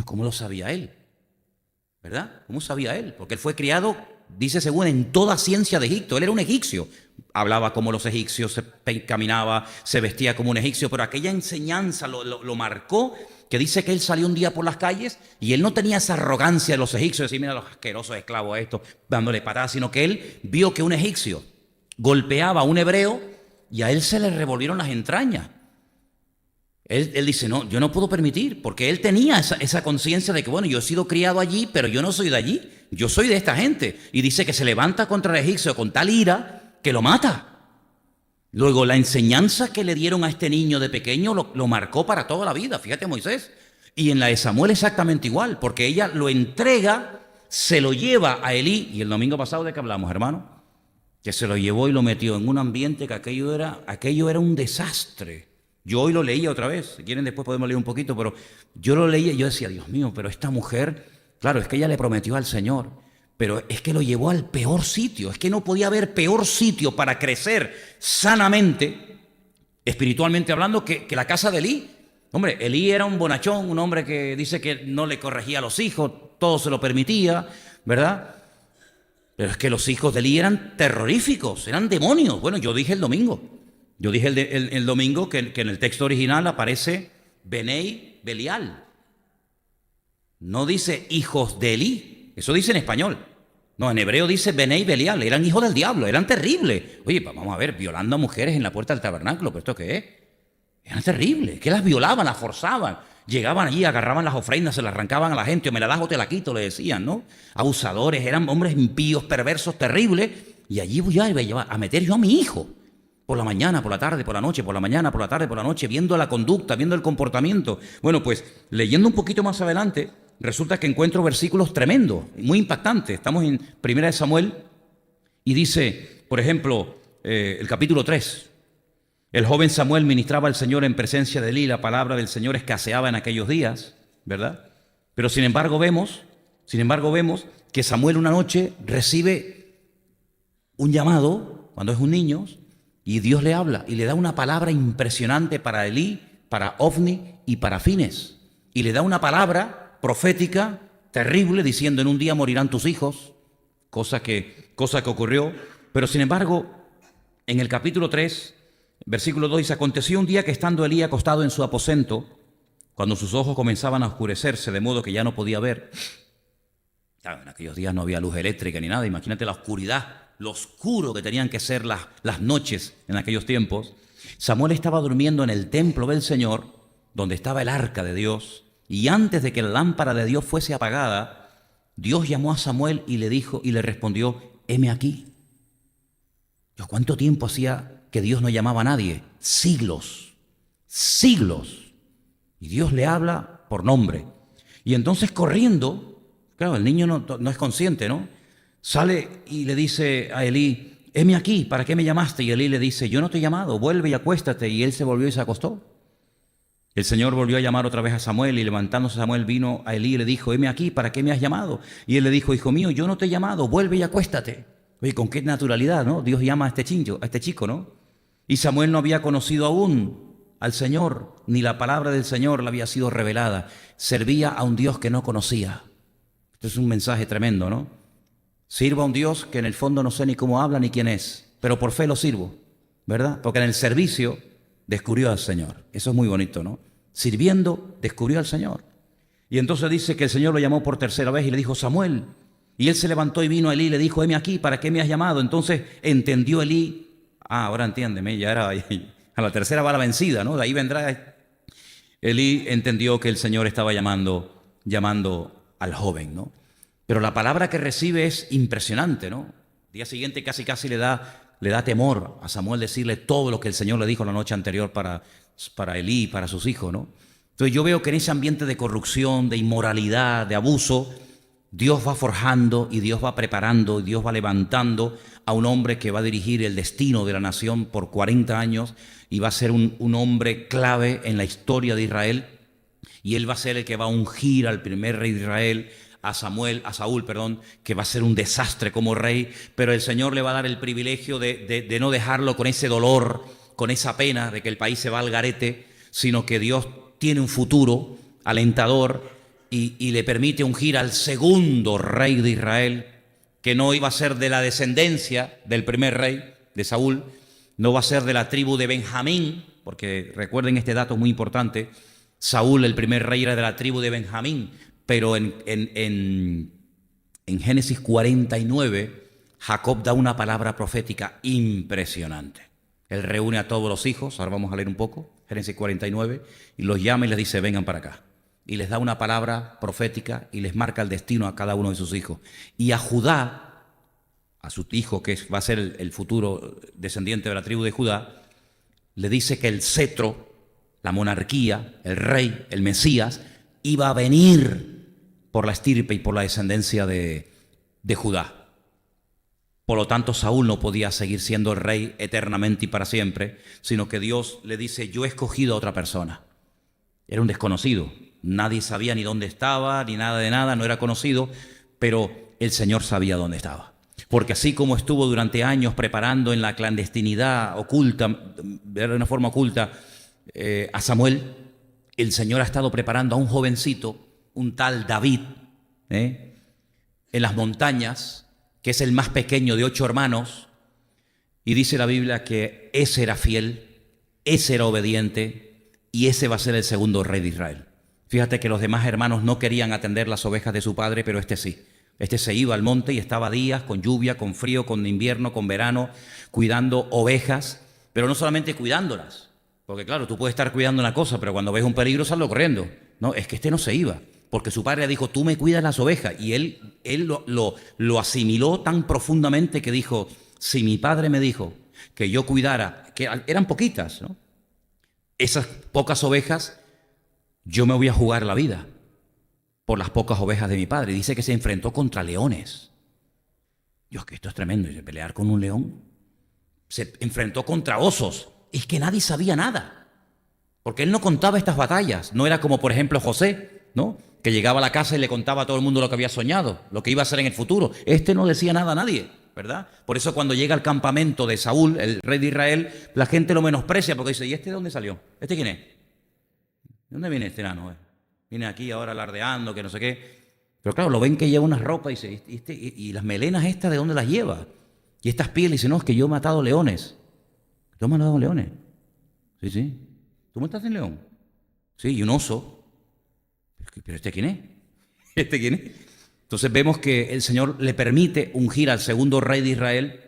¿Cómo lo sabía él? ¿Verdad? ¿Cómo sabía él? Porque él fue criado, dice según, en toda ciencia de Egipto. Él era un egipcio. Hablaba como los egipcios, caminaba, se vestía como un egipcio, pero aquella enseñanza lo marcó, que dice que él salió un día por las calles y él no tenía esa arrogancia de los egipcios, de decir, mira los asquerosos esclavos a estos, dándole patadas, sino que él vio que un egipcio golpeaba a un hebreo y a él se le revolvieron las entrañas. Él dice, no, yo no puedo permitir, porque él tenía esa conciencia de que, bueno, yo he sido criado allí, pero yo no soy de allí, yo soy de esta gente. Y dice que se levanta contra el egipcio con tal ira que lo mata. Luego, la enseñanza que le dieron a este niño de pequeño lo marcó para toda la vida, fíjate Moisés. Y en la de Samuel exactamente igual, porque ella lo entrega, se lo lleva a Elí, y el domingo pasado de qué hablamos, hermano, que se lo llevó y lo metió en un ambiente que aquello era un desastre. Yo hoy lo leía otra vez, si quieren después podemos leer un poquito, pero yo lo leía y yo decía, Dios mío, pero esta mujer, claro, es que ella le prometió al Señor, pero es que lo llevó al peor sitio, es que no podía haber peor sitio para crecer sanamente, espiritualmente hablando, que la casa de Elí. Hombre, Elí era un bonachón, un hombre que dice que no le corregía a los hijos, todo se lo permitía, ¿verdad? Pero es que los hijos de Elí eran terroríficos, eran demonios. Bueno, yo dije el domingo que en el texto original aparece Benei Belial. No dice hijos de Elí, eso dice en español. No, en hebreo dice Benei Belial, eran hijos del diablo, eran terribles. Oye, vamos a ver, violando a mujeres en la puerta del tabernáculo, ¿pero esto qué es? Eran terribles, que las violaban, las forzaban. Llegaban allí, agarraban las ofrendas, se las arrancaban a la gente, o me la das o te la quito, le decían, ¿no? Abusadores, eran hombres impíos, perversos, terribles. Y allí voy a meter yo a mi hijo. Por la mañana, por la tarde, por la noche, por la mañana, por la tarde, por la noche, viendo la conducta, viendo el comportamiento. Bueno, pues leyendo un poquito más adelante, resulta que encuentro versículos tremendos, muy impactantes. Estamos en 1 Samuel y dice, por ejemplo, el capítulo 3. El joven Samuel ministraba al Señor en presencia de Elí, la palabra del Señor escaseaba en aquellos días, ¿verdad? Pero sin embargo vemos que Samuel una noche recibe un llamado, cuando es un niño, y Dios le habla y le da una palabra impresionante para Elí, para Ofni y para Fines. Y le da una palabra profética terrible diciendo, en un día morirán tus hijos, cosa que ocurrió. Pero sin embargo, en el capítulo 3, versículo 2 dice, aconteció un día que estando Elí acostado en su aposento, cuando sus ojos comenzaban a oscurecerse de modo que ya no podía ver. Claro, en aquellos días no había luz eléctrica ni nada, imagínate la oscuridad, lo oscuro que tenían que ser las noches en aquellos tiempos. Samuel estaba durmiendo en el templo del Señor, donde estaba el arca de Dios, y antes de que la lámpara de Dios fuese apagada, Dios llamó a Samuel y le dijo y le respondió, heme aquí. ¿Cuánto tiempo hacía que Dios no llamaba a nadie? Siglos. Y Dios le habla por nombre. Y entonces corriendo, claro, el niño no es consciente, ¿no? Sale y le dice a Elí, heme aquí, ¿para qué me llamaste? Y Elí le dice, yo no te he llamado, vuelve y acuéstate. Y él se volvió y se acostó. El Señor volvió a llamar otra vez a Samuel y levantándose Samuel vino a Elí y le dijo, heme aquí, ¿para qué me has llamado? Y él le dijo, hijo mío, yo no te he llamado, vuelve y acuéstate. Oye, con qué naturalidad, ¿no? Dios llama a este chico, ¿no? Y Samuel no había conocido aún al Señor, ni la palabra del Señor le había sido revelada. Servía a un Dios que no conocía. Esto es un mensaje tremendo, ¿no? Sirvo a un Dios que en el fondo no sé ni cómo habla ni quién es, pero por fe lo sirvo, ¿verdad? Porque en el servicio descubrió al Señor. Eso es muy bonito, ¿no? Sirviendo, descubrió al Señor. Y entonces dice que el Señor lo llamó por tercera vez y le dijo, Samuel. Y él se levantó y vino a Elí y le dijo, heme aquí, ¿para qué me has llamado? Entonces entendió Elí. Ahora entiéndeme, ya era a la tercera va la vencida, ¿no? De ahí vendrá. Elí entendió que el Señor estaba llamando al joven, ¿no? Pero la palabra que recibe es impresionante, ¿no? El día siguiente casi le da temor a Samuel decirle todo lo que el Señor le dijo la noche anterior para Elí, para sus hijos, ¿no? Entonces yo veo que en ese ambiente de corrupción, de inmoralidad, de abuso, Dios va forjando y Dios va preparando y Dios va levantando a un hombre que va a dirigir el destino de la nación por 40 años y va a ser un hombre clave en la historia de Israel, y él va a ser el que va a ungir al primer rey de Israel, a Saúl, que va a ser un desastre como rey, pero el Señor le va a dar el privilegio de no dejarlo con ese dolor, con esa pena de que el país se va al garete, sino que Dios tiene un futuro alentador y le permite ungir al segundo rey de Israel, que no iba a ser de la descendencia del primer rey, de Saúl, no va a ser de la tribu de Benjamín, porque recuerden este dato muy importante, Saúl, el primer rey, era de la tribu de Benjamín, pero en Génesis 49, Jacob da una palabra profética impresionante. Él reúne a todos los hijos, ahora vamos a leer un poco, Génesis 49, y los llama y les dice, vengan para acá. Y les da una palabra profética y les marca el destino a cada uno de sus hijos. Y a Judá, a su hijo que va a ser el futuro descendiente de la tribu de Judá, le dice que el cetro, la monarquía, el rey, el Mesías, iba a venir por la estirpe y por la descendencia de Judá. Por lo tanto, Saúl no podía seguir siendo el rey eternamente y para siempre, sino que Dios le dice, yo he escogido a otra persona. Era un desconocido, nadie sabía ni dónde estaba, ni nada de nada, no era conocido, pero el Señor sabía dónde estaba. Porque así como estuvo durante años preparando en la clandestinidad oculta, de una forma oculta, a Samuel, el Señor ha estado preparando a un jovencito, un tal David, en las montañas, que es el más pequeño de 8 hermanos, y dice la Biblia que ese era fiel, ese era obediente, y ese va a ser el segundo rey de Israel. Fíjate que los demás hermanos no querían atender las ovejas de su padre, pero este sí. Este se iba al monte y estaba días con lluvia, con frío, con invierno, con verano, cuidando ovejas, pero no solamente cuidándolas, porque claro, tú puedes estar cuidando una cosa, pero cuando ves un peligro salgo corriendo. No, es que este no se iba, porque su padre le dijo, tú me cuidas las ovejas, y él lo asimiló tan profundamente que dijo, si mi padre me dijo que yo cuidara, que eran poquitas, ¿no? Esas pocas ovejas, yo me voy a jugar la vida por las pocas ovejas de mi padre. Y dice que se enfrentó contra leones. Dios, que esto es tremendo. Y pelear con un león. Se enfrentó contra osos. Es que nadie sabía nada. Porque él no contaba estas batallas. No era como, por ejemplo, José, ¿no? Que llegaba a la casa y le contaba a todo el mundo lo que había soñado, lo que iba a hacer en el futuro. Este no decía nada a nadie, ¿verdad? Por eso cuando llega al campamento de Saúl, el rey de Israel, la gente lo menosprecia porque dice, ¿y este de dónde salió? ¿Este quién es? ¿De dónde viene este enano? Viene aquí ahora alardeando, que no sé qué. Pero claro, lo ven que lleva unas ropas y dice, ¿y las melenas estas de dónde las lleva? Y estas pieles, dice, no, es que yo he matado leones. ¿Tú has matado leones? Sí, sí. ¿Tú mataste un león? Sí, y un oso. ¿Pero este quién es? ¿Este quién es? Entonces vemos que el Señor le permite ungir al segundo rey de Israel,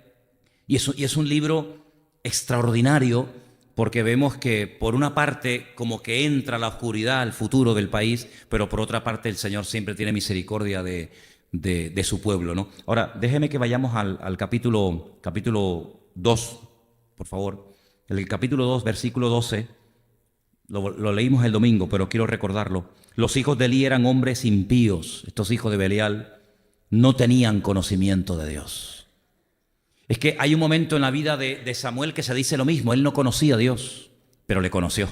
y es un libro extraordinario, porque vemos que por una parte como que entra la oscuridad al futuro del país, pero por otra parte el Señor siempre tiene misericordia de su pueblo, ¿no? Ahora, déjeme que vayamos al capítulo 2, por favor. El capítulo 2, versículo 12, lo leímos el domingo, pero quiero recordarlo. Los hijos de Elí eran hombres impíos. Estos hijos de Belial no tenían conocimiento de Dios. Es que hay un momento en la vida de Samuel que se dice lo mismo. Él no conocía a Dios, pero le conoció.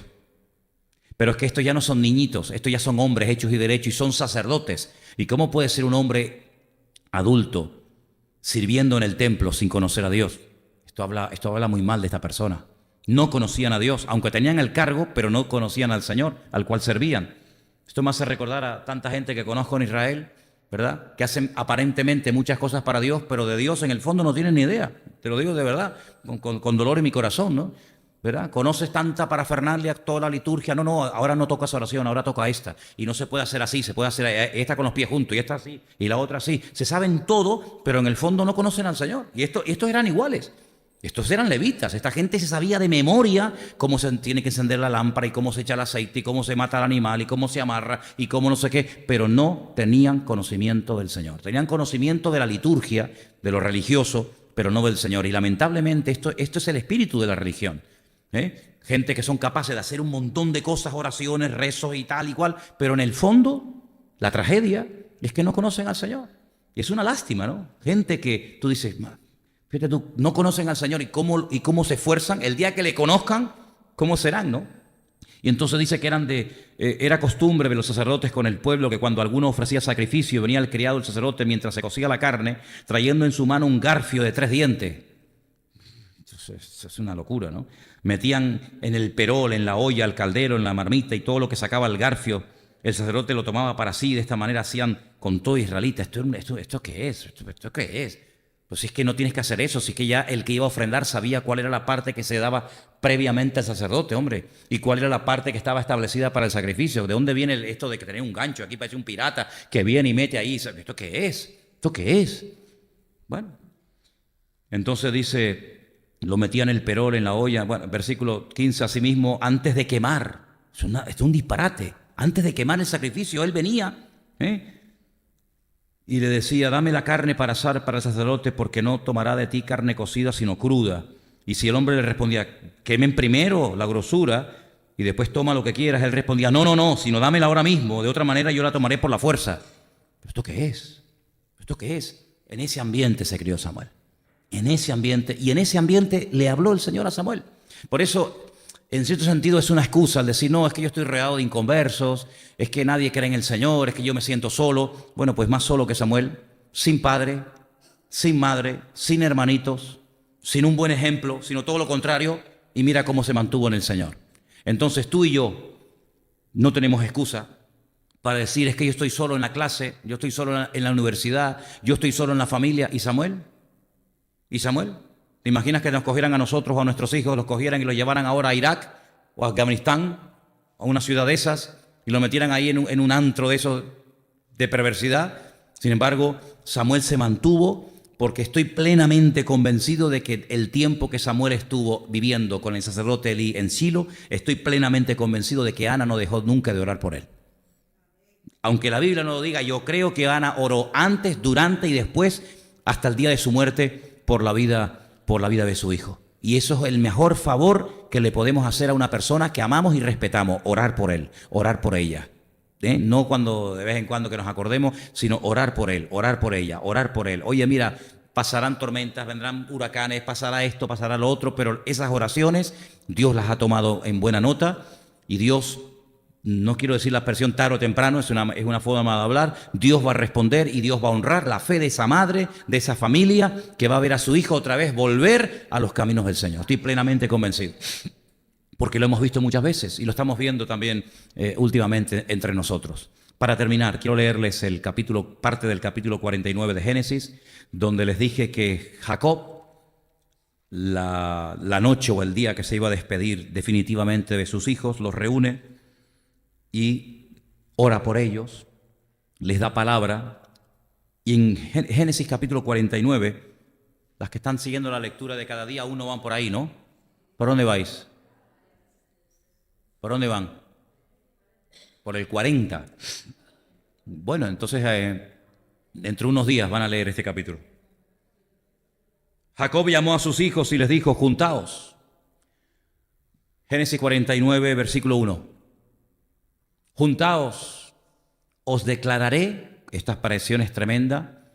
Pero es que estos ya no son niñitos, estos ya son hombres hechos y derechos y son sacerdotes. ¿Y cómo puede ser un hombre adulto sirviendo en el templo sin conocer a Dios? Esto habla muy mal de esta persona. No conocían a Dios, aunque tenían el cargo, pero no conocían al Señor, al cual servían. Esto me hace recordar a tanta gente que conozco en Israel, ¿verdad? Que hacen aparentemente muchas cosas para Dios, pero de Dios en el fondo no tienen ni idea. Te lo digo de verdad, con dolor en mi corazón, ¿no? ¿Verdad? Conoces tanta parafernalia, toda la liturgia. No, ahora no toca esa oración, ahora toca esta. Y no se puede hacer así, se puede hacer esta con los pies juntos, y esta así, y la otra así. Se saben todo, pero en el fondo no conocen al Señor. Y estos eran iguales. Estos eran levitas, esta gente se sabía de memoria cómo se tiene que encender la lámpara y cómo se echa el aceite y cómo se mata al animal y cómo se amarra y cómo no sé qué, pero no tenían conocimiento del Señor. Tenían conocimiento de la liturgia, de lo religioso, pero no del Señor. Y lamentablemente esto es el espíritu de la religión. Gente que son capaces de hacer un montón de cosas, oraciones, rezos y tal y cual, pero en el fondo la tragedia es que no conocen al Señor. Y es una lástima, ¿no? Gente que tú dices, fíjate tú, no conocen al Señor y cómo se esfuerzan. El día que le conozcan, ¿cómo serán, no? Y entonces dice que era costumbre de los sacerdotes con el pueblo que cuando alguno ofrecía sacrificio, venía el criado del sacerdote mientras se cocía la carne, trayendo en su mano un garfio de 3 dientes. Eso es una locura, ¿no? Metían en el perol, en la olla, el caldero, en la marmita y todo lo que sacaba el garfio, el sacerdote lo tomaba para sí. De esta manera hacían con todo israelita. ¿Esto qué es? ¿Esto qué es? Pues si es que no tienes que hacer eso, si es que ya el que iba a ofrendar sabía cuál era la parte que se daba previamente al sacerdote, hombre, y cuál era la parte que estaba establecida para el sacrificio. ¿De dónde viene esto de que tener un gancho? Aquí parece un pirata que viene y mete ahí. ¿Esto qué es? ¿Esto qué es? Bueno, entonces dice, lo metía en el perol, en la olla. Bueno, versículo 15, asimismo, antes de quemar. Esto es un disparate. Antes de quemar el sacrificio, él venía, y le decía, dame la carne para asar para el sacerdote, porque no tomará de ti carne cocida, sino cruda. Y si el hombre le respondía, quemen primero la grosura y después toma lo que quieras, él respondía, no, sino dámela ahora mismo, de otra manera yo la tomaré por la fuerza. ¿Esto qué es? ¿Esto qué es? En ese ambiente se crió Samuel. En ese ambiente, y en ese ambiente le habló el Señor a Samuel. Por eso, en cierto sentido, es una excusa al decir, no, es que yo estoy rodeado de inconversos, es que nadie cree en el Señor, es que yo me siento solo. Bueno, pues más solo que Samuel, sin padre, sin madre, sin hermanitos, sin un buen ejemplo, sino todo lo contrario, y mira cómo se mantuvo en el Señor. Entonces tú y yo no tenemos excusa para decir, es que yo estoy solo en la clase, yo estoy solo en la universidad, yo estoy solo en la familia. ¿Y Samuel? ¿Y Samuel? ¿Te imaginas que nos cogieran a nosotros o a nuestros hijos, los cogieran y los llevaran ahora a Irak o a Afganistán, a una ciudad de esas, y lo metieran ahí en un antro de esos de perversidad? Sin embargo, Samuel se mantuvo, porque estoy plenamente convencido de que el tiempo que Samuel estuvo viviendo con el sacerdote Elí en Silo, estoy plenamente convencido de que Ana no dejó nunca de orar por él. Aunque la Biblia no lo diga, yo creo que Ana oró antes, durante y después, hasta el día de su muerte, por la vida de su hijo. Y eso es el mejor favor que le podemos hacer a una persona que amamos y respetamos, orar por él, orar por ella. No cuando de vez en cuando que nos acordemos, sino orar por él, orar por ella, orar por él. Oye, mira, pasarán tormentas, vendrán huracanes, pasará esto, pasará lo otro, pero esas oraciones Dios las ha tomado en buena nota, y Dios, no quiero decir la expresión tarde o temprano, es una forma de hablar, Dios va a responder y Dios va a honrar la fe de esa madre, de esa familia, que va a ver a su hijo otra vez volver a los caminos del Señor. Estoy plenamente convencido, porque lo hemos visto muchas veces y lo estamos viendo también últimamente entre nosotros. Para terminar, quiero leerles parte del capítulo 49 de Génesis, donde les dije que Jacob, la noche o el día que se iba a despedir definitivamente de sus hijos, los reúne y ora por ellos, les da palabra. Y en Génesis capítulo 49, las que están siguiendo la lectura de cada día, uno van por ahí, ¿no? ¿Por dónde vais? ¿Por dónde van? Por el 40. Bueno, entonces dentro de unos días van a leer este capítulo. Jacob llamó a sus hijos y les dijo, juntaos. Génesis 49, versículo 1. Juntaos, os declararé, esta expresión es tremenda,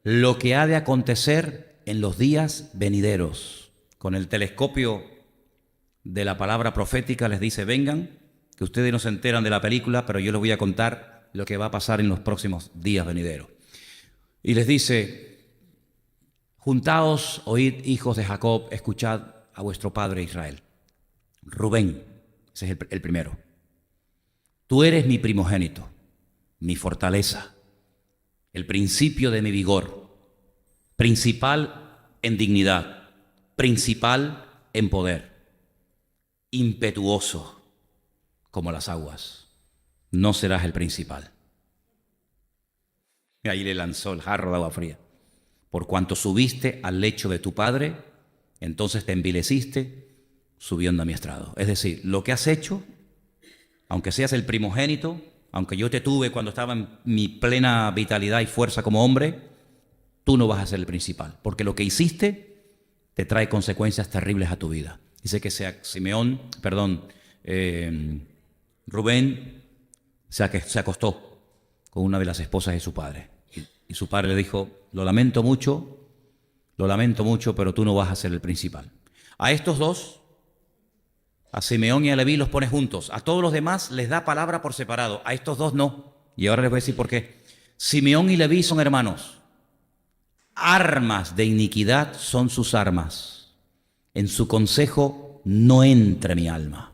lo que ha de acontecer en los días venideros. Con el telescopio de la palabra profética les dice, vengan, que ustedes no se enteran de la película, pero yo les voy a contar lo que va a pasar en los próximos días venideros. Y les dice, juntaos, oíd, hijos de Jacob, escuchad a vuestro padre Israel. Rubén, ese es el primero. Tú eres mi primogénito, mi fortaleza, el principio de mi vigor, principal en dignidad, principal en poder, impetuoso como las aguas. No serás el principal. Y ahí le lanzó el jarro de agua fría. Por cuanto subiste al lecho de tu padre, entonces te envileciste subiendo a mi estrado. Es decir, lo que has hecho, aunque seas el primogénito, aunque yo te tuve cuando estaba en mi plena vitalidad y fuerza como hombre, tú no vas a ser el principal, porque lo que hiciste te trae consecuencias terribles a tu vida. Dice que Rubén se acostó con una de las esposas de su padre. Y su padre le dijo, lo lamento mucho, pero tú no vas a ser el principal. A estos dos, a Simeón y a Leví, los pone juntos. A todos los demás les da palabra por separado. A estos dos no. Y ahora les voy a decir por qué. Simeón y Leví son hermanos. Armas de iniquidad son sus armas. En su consejo no entre mi alma,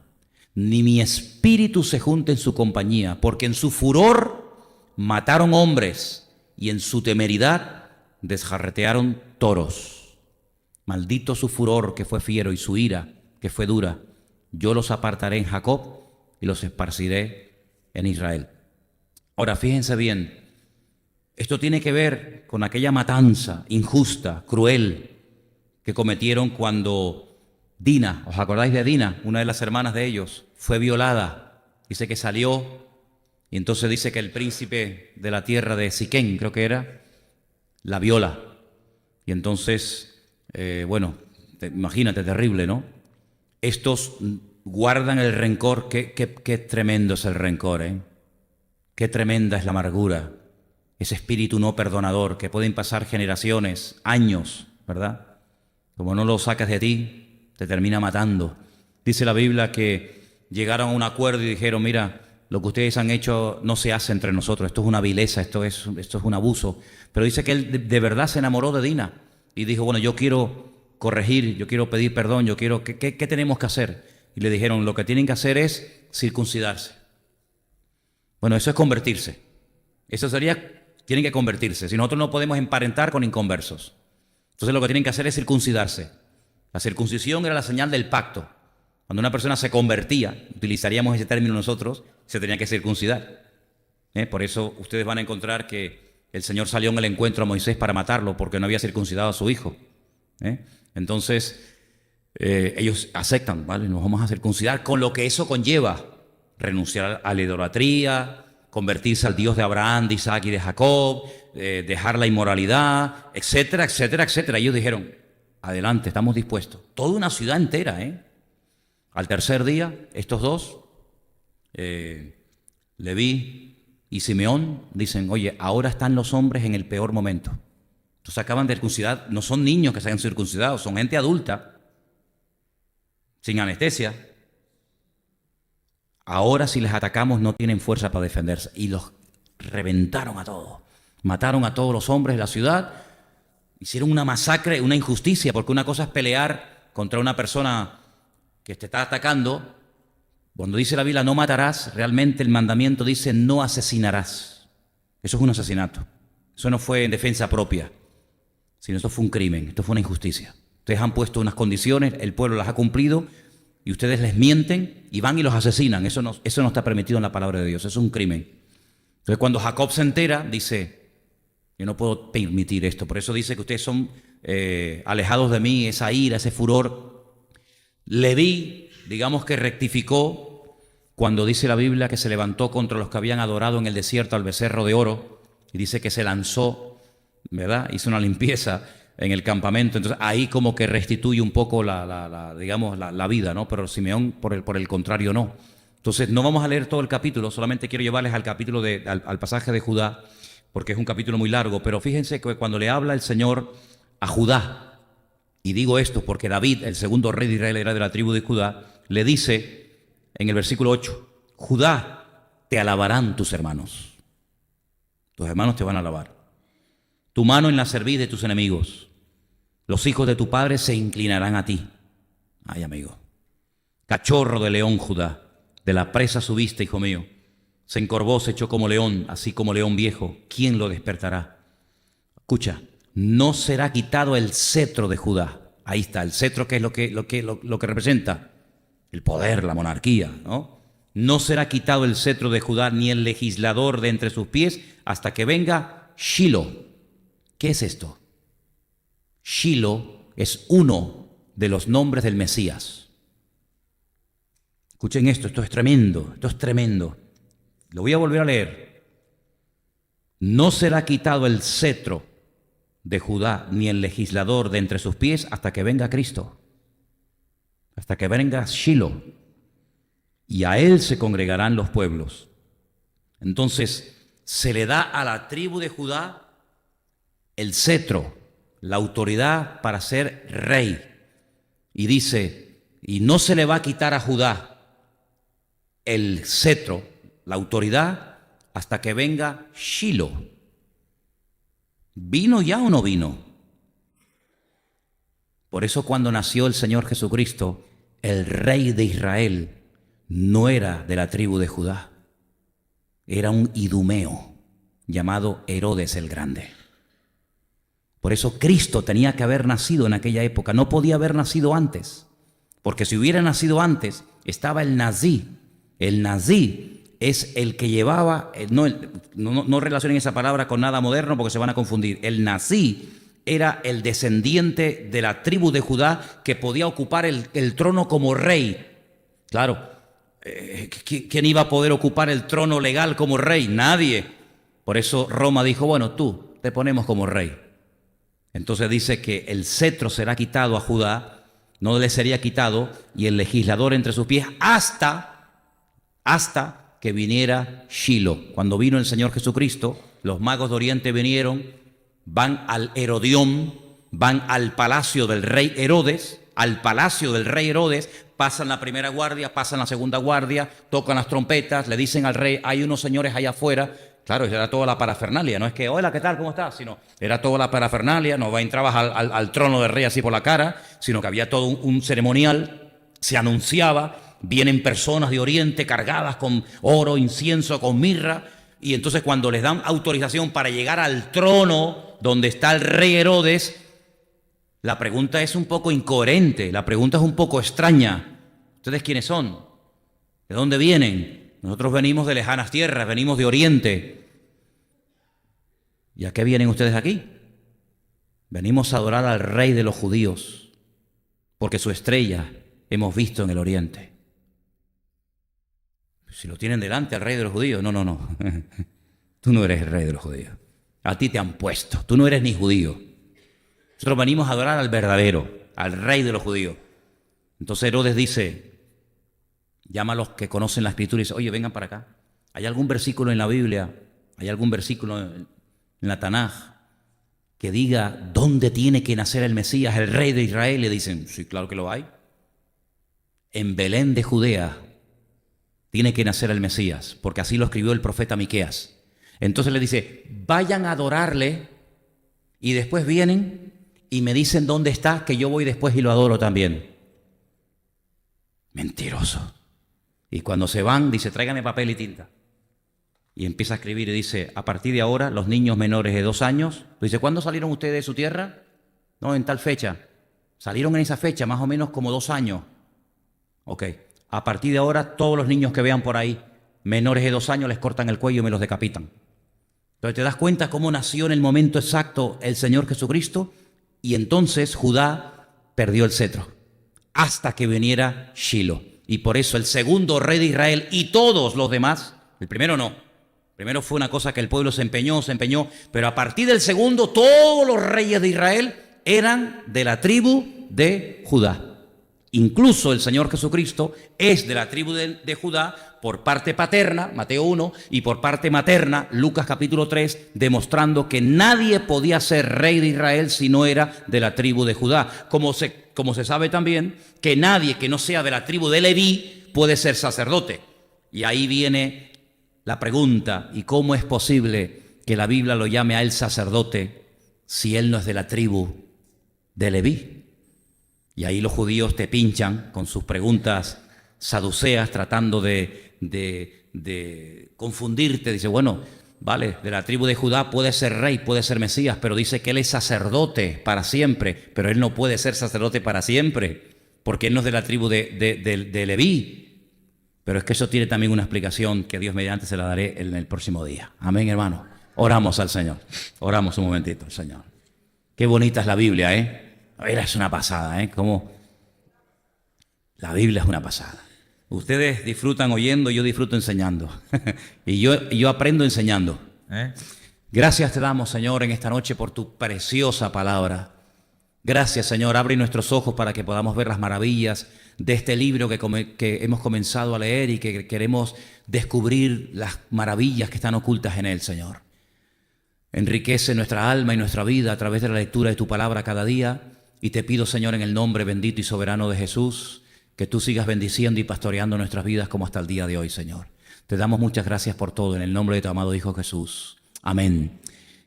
ni mi espíritu se junte en su compañía, porque en su furor mataron hombres y en su temeridad desjarretearon toros. Maldito su furor, que fue fiero, y su ira, que fue dura. Yo los apartaré en Jacob y los esparciré en Israel. Ahora, fíjense bien, esto tiene que ver con aquella matanza injusta, cruel, que cometieron cuando Dina, ¿os acordáis de Dina? Una de las hermanas de ellos, fue violada. Dice que salió y entonces dice que el príncipe de la tierra de Siquén, creo que era, la viola. Y entonces, imagínate, terrible, ¿no? Estos guardan el rencor. Qué tremendo es el rencor, ¿eh? Qué tremenda es la amargura. Ese espíritu no perdonador que pueden pasar generaciones, años, ¿verdad? Como no lo sacas de ti, te termina matando. Dice la Biblia que llegaron a un acuerdo y dijeron, mira, lo que ustedes han hecho no se hace entre nosotros, esto es una vileza, esto es un abuso. Pero dice que él de verdad se enamoró de Dina y dijo, bueno, yo quiero corregir, yo quiero pedir perdón, ¿qué tenemos que hacer? Y le dijeron, lo que tienen que hacer es circuncidarse. Bueno, eso es convertirse. Eso sería, tienen que convertirse. Si nosotros no podemos emparentar con inconversos. Entonces lo que tienen que hacer es circuncidarse. La circuncisión era la señal del pacto. Cuando una persona se convertía, utilizaríamos ese término nosotros, se tenía que circuncidar. Por eso ustedes van a encontrar que el Señor salió en el encuentro a Moisés para matarlo porque no había circuncidado a su hijo. Entonces ellos aceptan, ¿vale? Nos vamos a circuncidar con lo que eso conlleva. Renunciar a la idolatría, convertirse al Dios de Abraham, de Isaac y de Jacob, dejar la inmoralidad, etcétera, etcétera, etcétera. Ellos dijeron, adelante, estamos dispuestos. Toda una ciudad entera, Al tercer día, estos dos, Leví y Simeón, dicen, oye, ahora están los hombres en el peor momento. Entonces acaban de circuncidar, no son niños que se hayan circuncidado, son gente adulta, sin anestesia. Ahora si les atacamos no tienen fuerza para defenderse. Y los reventaron a todos. Mataron a todos los hombres de la ciudad. Hicieron una masacre, una injusticia, porque una cosa es pelear contra una persona que te está atacando. Cuando dice la Biblia no matarás, realmente el mandamiento dice no asesinarás. Eso es un asesinato. Eso no fue en defensa propia, sino esto fue un crimen, esto fue una injusticia. Ustedes han puesto unas condiciones, el pueblo las ha cumplido, y ustedes les mienten y van y los asesinan. Eso no está permitido en la palabra de Dios, eso es un crimen. Entonces cuando Jacob se entera, dice, yo no puedo permitir esto. Por eso dice que ustedes son alejados de mí, esa ira, ese furor. Leví, digamos que rectificó cuando dice la Biblia que se levantó contra los que habían adorado en el desierto al becerro de oro, y dice que se lanzó, ¿verdad? Hizo una limpieza en el campamento. Entonces ahí como que restituye un poco la vida, ¿no? Pero Simeón por el contrario no. Entonces no vamos a leer todo el capítulo, solamente quiero llevarles al capítulo al pasaje de Judá, porque es un capítulo muy largo. Pero fíjense que cuando le habla el Señor a Judá, y digo esto porque David, el segundo rey de Israel, era de la tribu de Judá, le dice en el versículo 8, Judá, te alabarán tus hermanos. Tus hermanos te van a alabar. Tu mano en la cerviz de tus enemigos. Los hijos de tu padre se inclinarán a ti. Ay, amigo. Cachorro de león, Judá. De la presa subiste, hijo mío. Se encorvó, se echó como león, así como león viejo. ¿Quién lo despertará? Escucha, no será quitado el cetro de Judá. Ahí está, el cetro, que es lo que representa el poder, la monarquía, ¿no? No será quitado el cetro de Judá, ni el legislador de entre sus pies, hasta que venga Shilo. ¿Qué es esto? Shilo es uno de los nombres del Mesías. Escuchen esto es tremendo, esto es tremendo. Lo voy a volver a leer. No será quitado el cetro de Judá, ni el legislador de entre sus pies, hasta que venga Cristo, hasta que venga Shiloh, y a él se congregarán los pueblos. Entonces, se le da a la tribu de Judá el cetro, la autoridad para ser rey. Y dice, y no se le va a quitar a Judá el cetro, la autoridad, hasta que venga Shiloh. ¿Vino ya o no vino? Por eso cuando nació el Señor Jesucristo, el rey de Israel no era de la tribu de Judá. Era un idumeo llamado Herodes el Grande. Por eso Cristo tenía que haber nacido en aquella época, no podía haber nacido antes, porque si hubiera nacido antes, estaba el nazí. El nazí es el que llevaba, no relacionen esa palabra con nada moderno porque se van a confundir. El nazí era el descendiente de la tribu de Judá que podía ocupar el trono como rey. Claro, ¿quién iba a poder ocupar el trono legal como rey? Nadie. Por eso Roma dijo, bueno, tú te ponemos como rey. Entonces dice que el cetro será quitado a Judá, no le sería quitado, y el legislador entre sus pies hasta que viniera Shiloh. Cuando vino el Señor Jesucristo, los magos de Oriente vinieron, van al Herodión, van al palacio del rey Herodes, pasan la primera guardia, pasan la segunda guardia, tocan las trompetas, le dicen al rey, hay unos señores allá afuera. Claro, era toda la parafernalia, no es que, hola, ¿qué tal? ¿Cómo estás? Sino, era toda la parafernalia, no entrabas al trono del rey así por la cara, sino que había todo un ceremonial, se anunciaba, vienen personas de Oriente cargadas con oro, incienso, con mirra, y entonces cuando les dan autorización para llegar al trono donde está el rey Herodes, la pregunta es un poco incoherente, la pregunta es un poco extraña. ¿Ustedes quiénes son? ¿De dónde vienen? Nosotros venimos de lejanas tierras, venimos de Oriente. ¿Y a qué vienen ustedes aquí? Venimos a adorar al rey de los judíos, porque su estrella hemos visto en el Oriente. Si lo tienen delante al rey de los judíos, no. Tú no eres el rey de los judíos. A ti te han puesto. Tú no eres ni judío. Nosotros venimos a adorar al verdadero, al rey de los judíos. Entonces Herodes dice, llama a los que conocen la Escritura y dice, oye, vengan para acá. ¿Hay algún versículo en la Biblia, hay algún versículo en la Tanaj que diga dónde tiene que nacer el Mesías, el rey de Israel? Le dicen, sí, claro que lo hay. En Belén de Judea tiene que nacer el Mesías, porque así lo escribió el profeta Miqueas. Entonces le dice, vayan a adorarle y después vienen y me dicen dónde está, que yo voy después y lo adoro también. Mentiroso. Y cuando se van, dice, tráigame papel y tinta. Y empieza a escribir y dice, a partir de ahora, los niños menores de 2 años, dice, ¿cuándo salieron ustedes de su tierra? No, en tal fecha. Salieron en esa fecha, más o menos como 2 años. Ok. A partir de ahora, todos los niños que vean por ahí, menores de 2 años, les cortan el cuello y me los decapitan. Entonces, ¿te das cuenta cómo nació en el momento exacto el Señor Jesucristo? Y entonces Judá perdió el cetro hasta que viniera Shiloh. Y por eso el segundo rey de Israel y todos los demás, el primero no. Primero fue una cosa que el pueblo se empeñó, pero a partir del segundo, todos los reyes de Israel eran de la tribu de Judá. Incluso el Señor Jesucristo es de la tribu de Judá por parte paterna, Mateo 1, y por parte materna, Lucas capítulo 3, demostrando que nadie podía ser rey de Israel si no era de la tribu de Judá. Como se sabe también que nadie que no sea de la tribu de Leví puede ser sacerdote. Y ahí viene la pregunta, ¿y cómo es posible que la Biblia lo llame a él sacerdote si él no es de la tribu de Leví? Y ahí los judíos te pinchan con sus preguntas saduceas tratando de confundirte. Dice, bueno, vale, de la tribu de Judá puede ser rey, puede ser Mesías, pero dice que él es sacerdote para siempre, pero él no puede ser sacerdote para siempre, porque él no es de la tribu de Leví. Pero es que eso tiene también una explicación que Dios mediante se la daré en el próximo día. Amén, hermano. Oramos al Señor. Oramos un momentito al Señor. Qué bonita es la Biblia, ¿eh? Era es una pasada, ¿eh? Como La Biblia es una pasada. Ustedes disfrutan oyendo, yo disfruto enseñando. y yo aprendo enseñando. Gracias te damos, Señor, en esta noche por tu preciosa palabra. Gracias, Señor. Abre nuestros ojos para que podamos ver las maravillas de este libro que hemos comenzado a leer y que queremos descubrir las maravillas que están ocultas en él, Señor. Enriquece nuestra alma y nuestra vida a través de la lectura de tu palabra cada día. Y te pido, Señor, en el nombre bendito y soberano de Jesús, que tú sigas bendiciendo y pastoreando nuestras vidas como hasta el día de hoy, Señor. Te damos muchas gracias por todo en el nombre de tu amado Hijo Jesús. Amén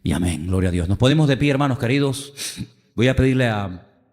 y amén. Gloria a Dios. Nos ponemos de pie, hermanos queridos. Voy a pedirle a